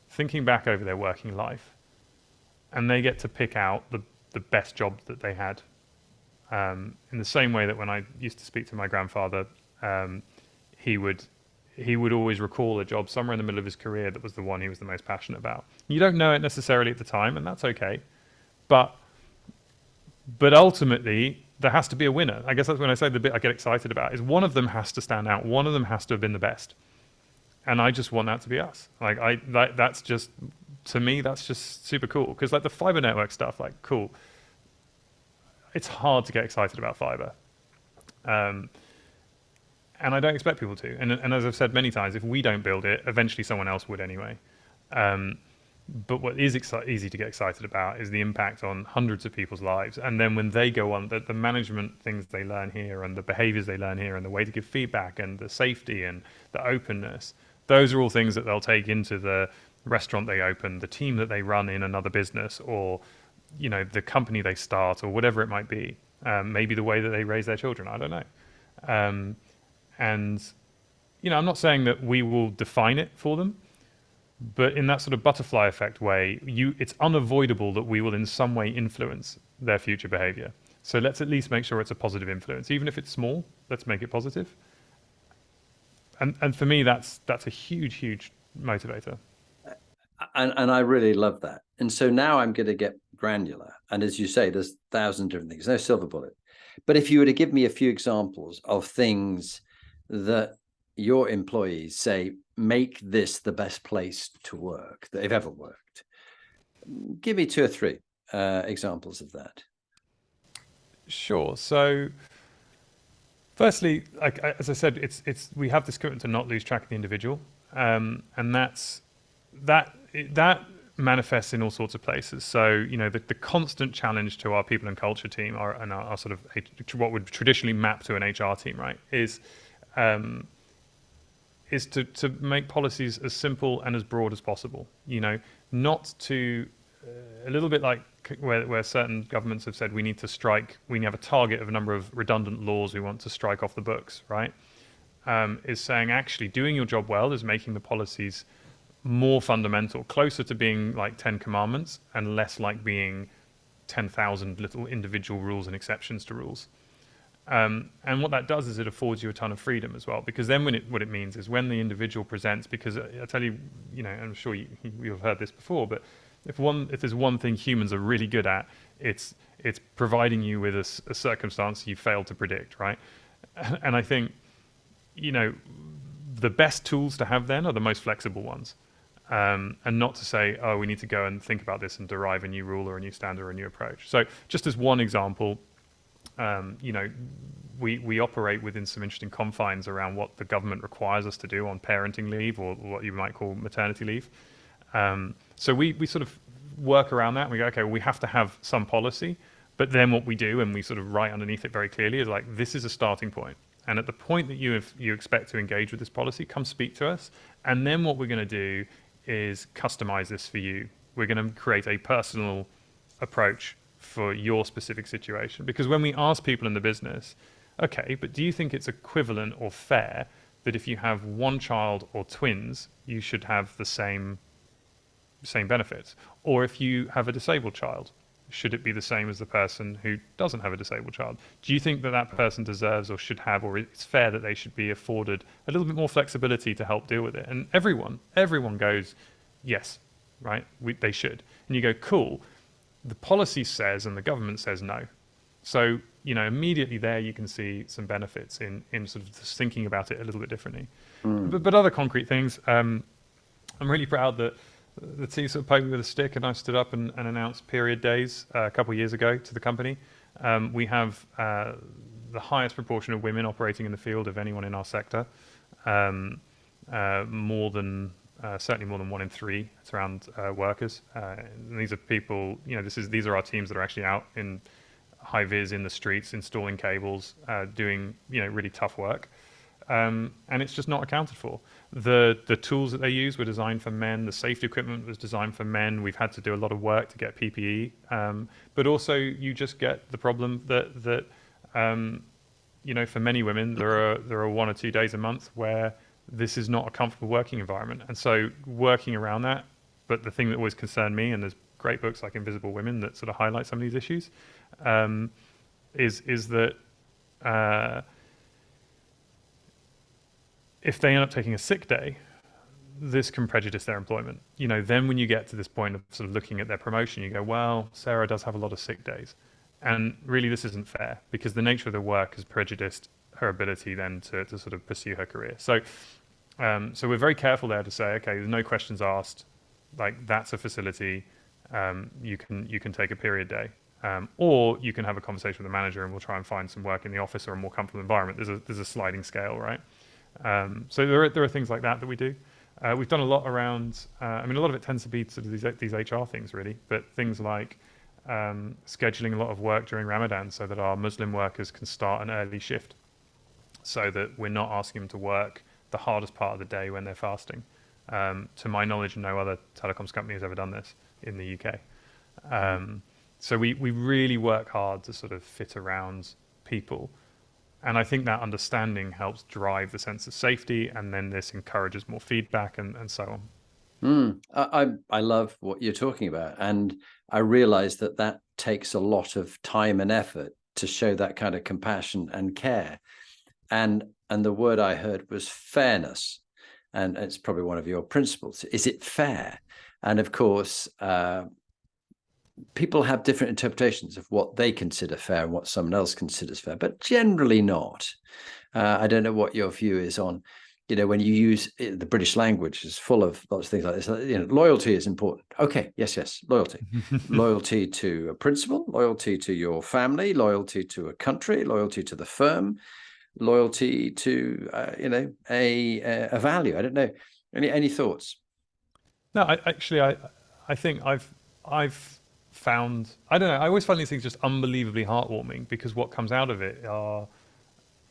thinking back over their working life, and they get to pick out the best job that they had. In the same way that when I used to speak to my grandfather, he would he would always recall a job somewhere in the middle of his career that was the one he was the most passionate about. You don't know it necessarily at the time, and that's okay. But ultimately, there has to be a winner. I guess that's when I say the bit I get excited about is one of them has to stand out. One of them has to have been the best. And I just want that to be us. That's just, to me, that's just super cool. Because like the fiber network stuff, like cool. It's hard to get excited about fiber. And I don't expect people to. And as I've said many times, if we don't build it, eventually someone else would anyway. But what is easy to get excited about is the impact on hundreds of people's lives. And then when they go on, the management things they learn here and the behaviors they learn here and the way to give feedback and the safety and the openness, those are all things that they'll take into the restaurant they open, the team that they run in another business, or the company they start, or whatever it might be. Maybe the way that they raise their children. I don't know. And I'm not saying that we will define it for them, but in that sort of butterfly effect way, it's unavoidable that we will in some way influence their future behavior. So let's at least make sure it's a positive influence. Even if it's small, let's make it positive. And for me, that's a huge, huge motivator. And I really love that. And so now I'm going to get granular. And as you say, there's 1,000 different things, no silver bullet. But if you were to give me a few examples of things that your employees say, make this the best place to work that they've ever worked, give me 2 or 3 examples of that. Sure. So firstly, like as I said, it's we have this commitment to not lose track of the individual, and that manifests in all sorts of places. So the constant challenge to our people and culture team, and our sort of what would traditionally map to an HR team, right, is to make policies as simple and as broad as possible. Not to a little bit like where certain governments have said we need to have a target of a number of redundant laws we want to strike off the books, right? Is saying actually doing your job well is making the policies more fundamental, closer to being like 10 commandments and less like being 10,000 little individual rules and exceptions to rules. And what that does is it affords you a ton of freedom as well, because then what it means is when the individual presents, because I tell you, I'm sure you've heard this before, but if there's one thing humans are really good at, it's providing you with a circumstance you failed to predict, right? And I think, the best tools to have then are the most flexible ones. And not to say, oh, we need to go and think about this and derive a new rule or a new standard or a new approach. So just as one example, we operate within some interesting confines around what the government requires us to do on parenting leave, or what you might call maternity leave. So we sort of work around that. And we go, okay, well, we have to have some policy, but then what we do, and we sort of write underneath it very clearly, is like, this is a starting point. And at the point that you expect to engage with this policy, come speak to us. And then what we're going to do is customize this for you. We're going to create a personal approach for your specific situation. Because when we ask people in the business, okay, but do you think it's equivalent or fair that if you have one child or twins, you should have the same benefits? Or if you have a disabled child, should it be the same as the person who doesn't have a disabled child? Do you think that person deserves or should have, or it's fair that they should be afforded a little bit more flexibility to help deal with it? And everyone goes, yes, right? They should. And you go, cool. The policy says and the government says no. So, immediately there you can see some benefits in sort of just thinking about it a little bit differently. But other concrete things, I'm really proud that the team sort of poked me with a stick and I stood up and announced period days a couple of years ago to the company. We have the highest proportion of women operating in the field of anyone in our sector. Certainly more than 1 in 3 it's around workers. And these are people, these are our teams that are actually out in high vis in the streets, installing cables, doing, really tough work. And it's just not accounted for. The tools that they use were designed for men. The safety equipment was designed for men. We've had to do a lot of work to get PPE. But also you just get the problem that for many women, there are 1 or 2 days a month where this is not a comfortable working environment. And so working around that, but the thing that always concerned me, and there's great books like Invisible Women that sort of highlight some of these issues, is that if they end up taking a sick day, this can prejudice their employment. Then when you get to this point of sort of looking at their promotion, you go, well, Sarah does have a lot of sick days. And really, this isn't fair because the nature of the work has prejudiced her ability then to sort of pursue her career. So we're very careful there to say, okay, there's no questions asked. Like, that's a facility. You can take a period day. Or you can have a conversation with the manager and we'll try and find some work in the office or a more comfortable environment. There's a sliding scale, right? So there are things like that we do. We've done a lot around, a lot of it tends to be sort of these HR things really, but things like scheduling a lot of work during Ramadan so that our Muslim workers can start an early shift so that we're not asking them to work the hardest part of the day when they're fasting. To my knowledge, no other telecoms company has ever done this in the UK. So we really work hard to sort of fit around people. And I think that understanding helps drive the sense of safety, and then this encourages more feedback and so on. I love what you're talking about. And I realize that takes a lot of time and effort to show that kind of compassion and care. And the word I heard was fairness. And it's probably one of your principles. Is it fair? And of course, people have different interpretations of what they consider fair and what someone else considers fair, but generally not. I don't know what your view is on, when you use the British language is full of lots of things like this. Loyalty is important. Okay, yes, loyalty. Loyalty to a principle, loyalty to your family, loyalty to a country, loyalty to the firm, loyalty to a value. I don't know. Any thoughts? No, I think I've found, I don't know, I always find these things just unbelievably heartwarming because what comes out of it are,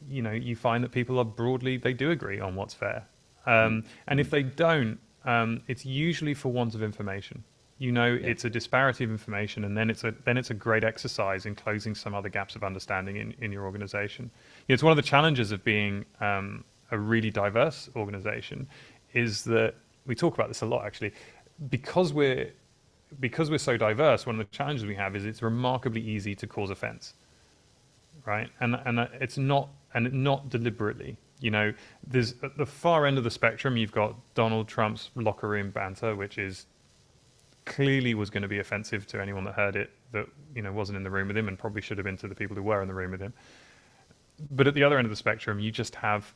you find that people they do agree on what's fair. And if they don't, it's usually for want of information. It's a disparity of information, and then it's a great exercise in closing some other gaps of understanding in your organization. It's one of the challenges of being a really diverse organization is that we talk about this a lot actually, because we're so diverse. One of the challenges we have is it's remarkably easy to cause offense, right? And it's not deliberately. There's at the far end of the spectrum, you've got Donald Trump's locker room banter, which is clearly was going to be offensive to anyone that heard it that wasn't in the room with him, and probably should have been to the people who were in the room with him. But at the other end of the spectrum, you just have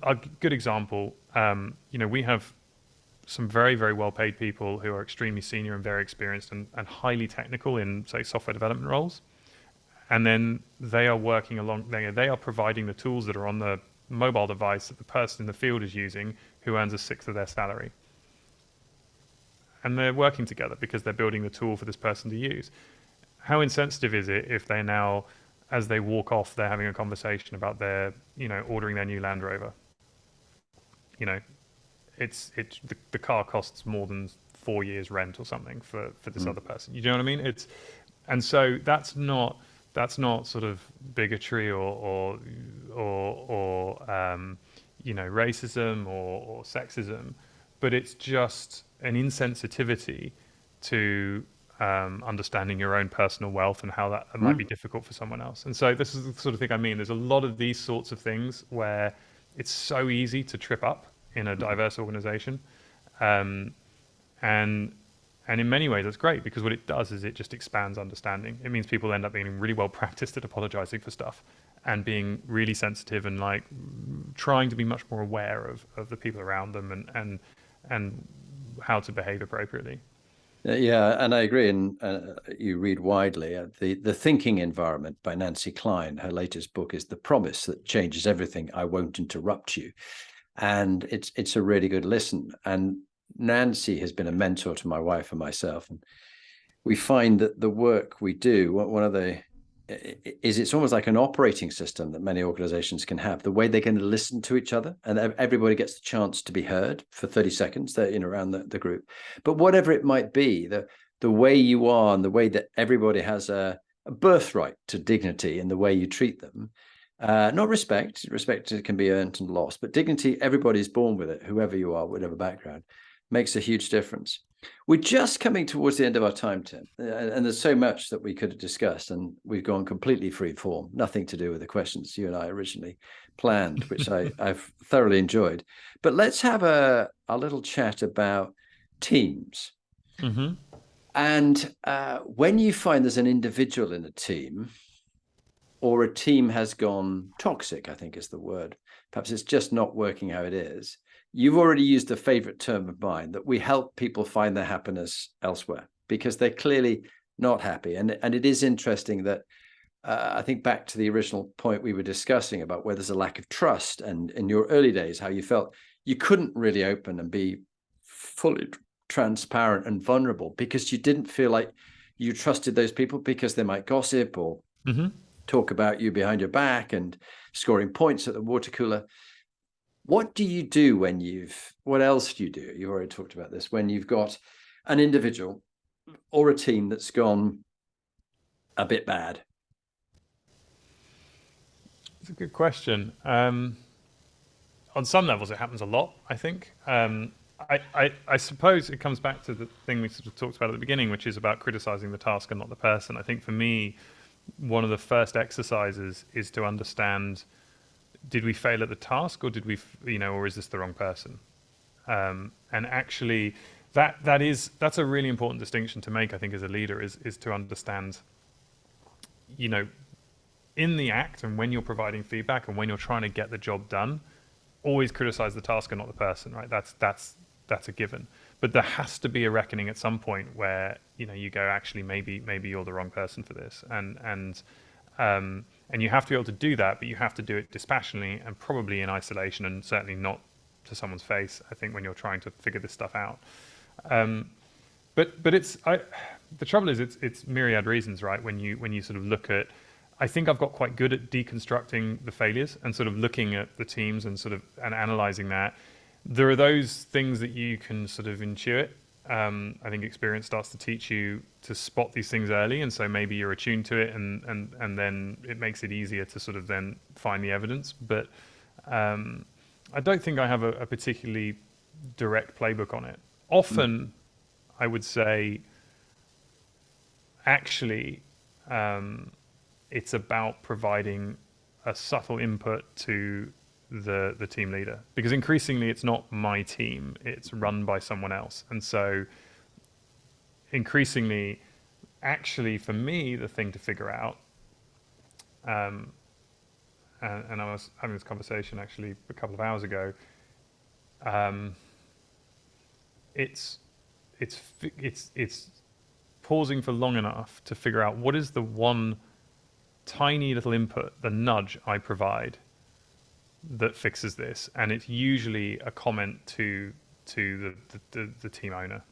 a good example. We have some very, very well-paid people who are extremely senior and very experienced and highly technical in, say, software development roles. And then they are working along, they are providing the tools that are on the mobile device that the person in the field is using who earns a sixth of their salary. And they're working together because they're building the tool for this person to use. How insensitive is it if they now, as they walk off, they're having a conversation about their, ordering their new Land Rover? The car costs more than 4 years rent or something for this other person. You know what I mean? And so that's not sort of bigotry or racism or sexism, but it's just an insensitivity to understanding your own personal wealth and how that might be difficult for someone else. And so this is the sort of thing I mean. There's a lot of these sorts of things where it's so easy to trip up in a diverse organization. And in many ways, that's great because what it does is it just expands understanding. It means people end up being really well practiced at apologizing for stuff and being really sensitive and like trying to be much more aware of the people around them and how to behave appropriately. Yeah, and I agree. And you read widely. The Thinking Environment by Nancy Klein, her latest book is The Promise That Changes Everything. I Won't Interrupt You. And it's a really good listen. And Nancy has been a mentor to my wife and myself. And we find that the work we do, one of the it's almost like an operating system that many organizations can have, the way they're going to listen to each other, and everybody gets the chance to be heard for 30 seconds around the group. But whatever it might be, the way you are and the way that everybody has a birthright to dignity in the way you treat them, not respect can be earned and lost, but dignity, everybody's born with it, whoever you are, whatever background, makes a huge difference. We're just coming towards the end of our time, Tim, and there's so much that we could have discussed, and we've gone completely free form, nothing to do with the questions you and I originally planned, which I've thoroughly enjoyed. But let's have a little chat about teams. Mm-hmm. And when you find there's an individual in a team, or a team has gone toxic, I think is the word. Perhaps it's just not working how it is. You've already used a favorite term of mine, that we help people find their happiness elsewhere because they're clearly not happy. And it is interesting that I think back to the original point we were discussing about where there's a lack of trust, and in your early days, how you felt you couldn't really open and be fully transparent and vulnerable because you didn't feel like you trusted those people because they might gossip or talk about you behind your back and scoring points at the water cooler. What do you do what else do you do? You already talked about this, when you've got an individual or a team that's gone a bit bad. It's a good question. On some levels, it happens a lot, I think. I suppose it comes back to the thing we sort of talked about at the beginning, which is about criticizing the task and not the person. I think for me, one of the first exercises is to understand, did we fail at the task, or did we, or is this the wrong person? And actually, that's a really important distinction to make, I think, as a leader, is to understand, in the act and when you're providing feedback and when you're trying to get the job done, always criticize the task and not the person, right? That's a given. But there has to be a reckoning at some point where you go, actually, maybe you're the wrong person for this, and you have to be able to do that, but you have to do it dispassionately and probably in isolation, and certainly not to someone's face, I think, when you're trying to figure this stuff out. But the trouble is, it's myriad reasons, right? When you sort of look at, I think I've got quite good at deconstructing the failures and sort of looking at the teams and analyzing that. There are those things that you can sort of intuit. I think experience starts to teach you to spot these things early, and so maybe you're attuned to it, and then it makes it easier to sort of then find the evidence. But I don't think I have a particularly direct playbook on it. Often, I would say, actually, it's about providing a subtle input to the team leader, because increasingly it's not my team, it's run by someone else. And so increasingly, actually, for me, the thing to figure out, and I was having this conversation actually a couple of hours ago, it's pausing for long enough to figure out what is the one tiny little input, the nudge I provide, that fixes this. And it's usually a comment to the team owner.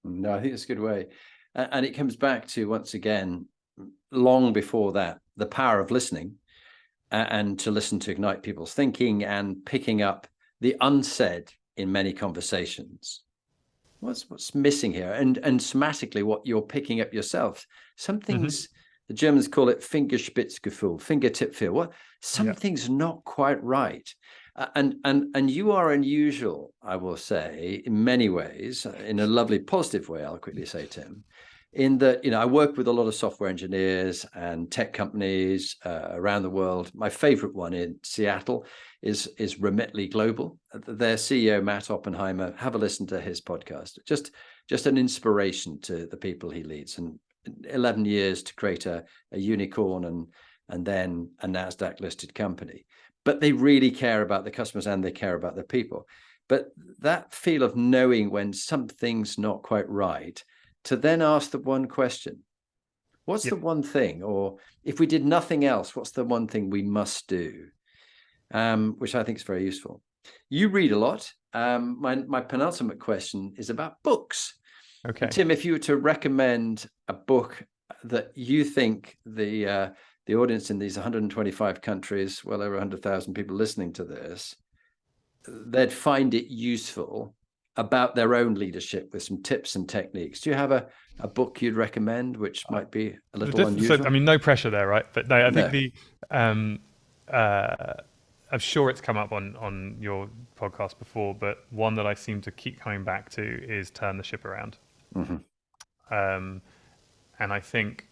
No, I think it's a good way. And it comes back to, once again, long before that, the power of listening, and to listen to ignite people's thinking and picking up the unsaid in many conversations. What's missing here? And somatically, what you're picking up yourself. Some things, the Germans call it Fingerspitzgefühl, fingertip feel. Something's not quite right. And you are unusual, I will say, in many ways, in a lovely positive way, I'll quickly say, Tim, in that, I work with a lot of software engineers and tech companies around the world. My favorite one in Seattle is Remitly Global. Their CEO, Matt Oppenheimer, have a listen to his podcast. Just an inspiration to the people he leads. And 11 years to create a unicorn and then a NASDAQ listed company. But they really care about the customers and they care about the people. But that feel of knowing when something's not quite right, to then ask the one question, what's the one thing? Or if we did nothing else, what's the one thing we must do? Which I think is very useful. You read a lot. My penultimate question is about books. Okay. And Tim, if you were to recommend a book that you think the audience in these 125 countries, well over 100,000 people listening to this, they'd find it useful about their own leadership with some tips and techniques. Do you have a book you'd recommend, which might be a little unusual? So, I mean, no pressure there, right? But no, I think I'm sure it's come up on your podcast before, but one that I seem to keep coming back to is turn the ship around. Mm-hmm. And I think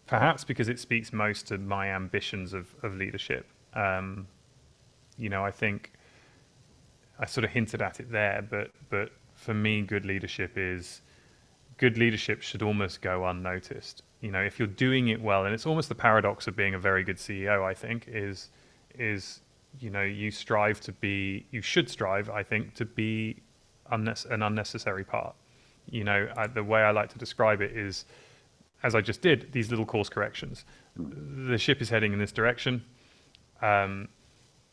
perhaps because it speaks most to my ambitions of leadership. I think I sort of hinted at it there, but for me, good leadership should almost go unnoticed. If you're doing it well, and it's almost the paradox of being a very good CEO, I think, is you should strive, I think, to be an unnecessary part. The way I like to describe it is, as I just did, these little course corrections. The ship is heading in this direction.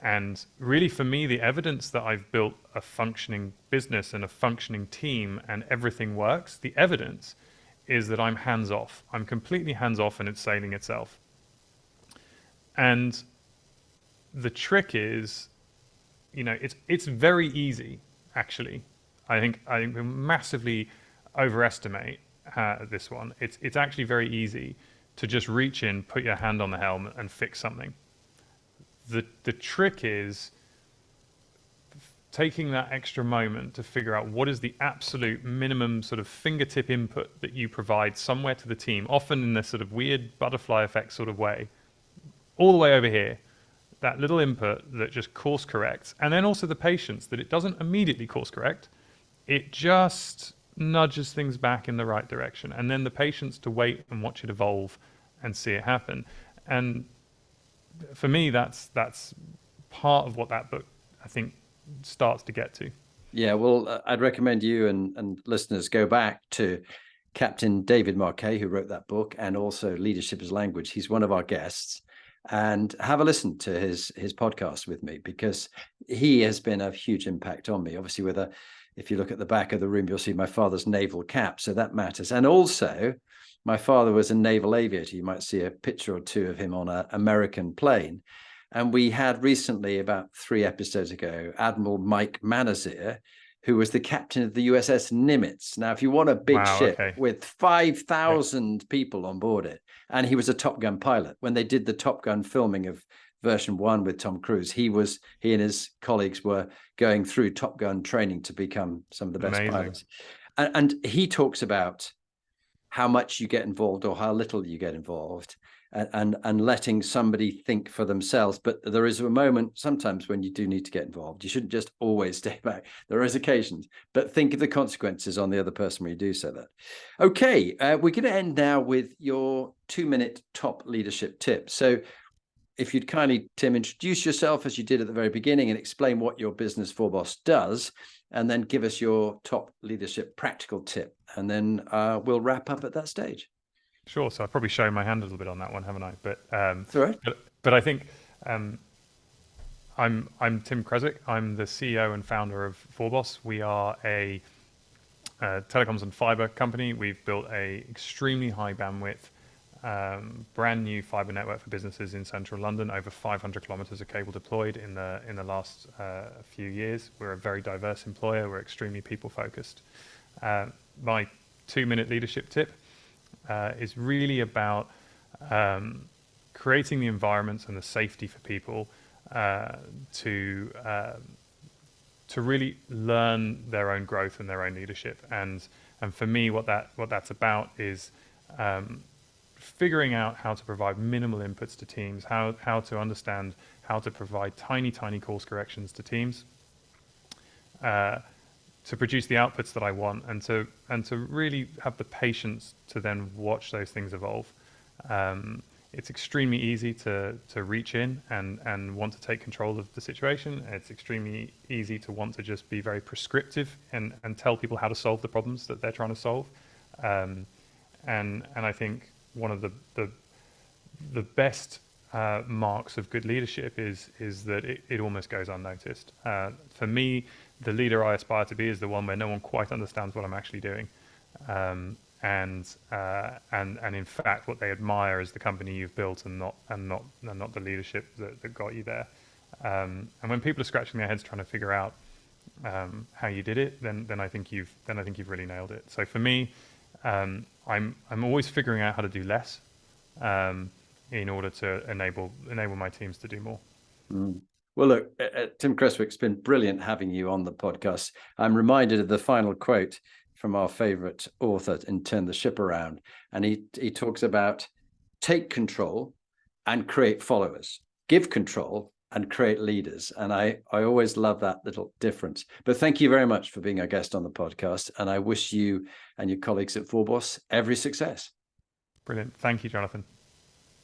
And really, for me, the evidence that I've built a functioning business and a functioning team and everything works, the evidence is that I'm hands off. I'm completely hands off and it's sailing itself. And the trick is, it's very easy, actually. I think we massively overestimate this one. It's actually very easy to just reach in, put your hand on the helm and fix something. The trick is taking that extra moment to figure out what is the absolute minimum sort of fingertip input that you provide somewhere to the team, often in this sort of weird butterfly effect sort of way, all the way over here, that little input that just course corrects. And then also the patience that it doesn't immediately course correct. It just nudges things back in the right direction. And then the patience to wait and watch it evolve and see it happen. And for me, that's part of what that book, I think, starts to get to. Yeah, well, I'd recommend you and listeners go back to Captain David Marquet, who wrote that book, and also Leadership as Language. He's one of our guests, and have a listen to his podcast with me, because he has been a huge impact on me. Obviously, if you look at the back of the room, you'll see my father's naval cap, so that matters. And also, my father was a naval aviator. You might see a picture or two of him on an American plane. And we had recently, about 3 episodes ago, Admiral Mike Manazir, who was the captain of the USS Nimitz. Now, if you want a big ship with 5,000 people on board it, and he was a Top Gun pilot. When they did the Top Gun filming of version 1 with Tom Cruise, he and his colleagues were going through Top Gun training to become some of the best pilots. And he talks about how much you get involved or how little you get involved, and letting somebody think for themselves. But there is a moment sometimes when you do need to get involved. You shouldn't just always stay back. There is occasions, but think of the consequences on the other person when you do so that. Okay, we're going to end now with your 2-minute top leadership tip. So if you'd kindly, Tim, introduce yourself as you did at the very beginning and explain what your business Vorboss does, and then give us your top leadership practical tip. And then we'll wrap up at that stage. Sure. So I've probably shown my hand a little bit on that one, haven't I? But that's all right. But I think I'm Tim Creswick. I'm the CEO and founder of Vorboss. We are a telecoms and fibre company. We've built a extremely high bandwidth, brand new fibre network for businesses in central London. Over 500 kilometers of cable deployed in the last few years. We're a very diverse employer. We're extremely people focused. My 2-minute leadership tip is really about creating the environments and the safety for people to really learn their own growth and their own leadership. And for me, what that's about is figuring out how to provide minimal inputs to teams, how to understand how to provide tiny course corrections to teams, to produce the outputs that I want, and to really have the patience to then watch those things evolve. It's extremely easy to reach in and want to take control of the situation. It's extremely easy to want to just be very prescriptive and tell people how to solve the problems that they're trying to solve. And I think one of the best marks of good leadership is that it almost goes unnoticed. For me, the leader I aspire to be is the one where no one quite understands what I'm actually doing, and in fact, what they admire is the company you've built, and not the leadership that got you there. And when people are scratching their heads trying to figure out how you did it, then I think you've really nailed it. So for me, I'm always figuring out how to do less, in order to enable my teams to do more. Well, look, Tim Creswick, it's been brilliant having you on the podcast. I'm reminded of the final quote from our favorite author in Turn the Ship Around. And he talks about take control and create followers, give control and create leaders. And I always love that little difference. But thank you very much for being our guest on the podcast. And I wish you and your colleagues at Vorboss every success. Brilliant. Thank you, Jonathan.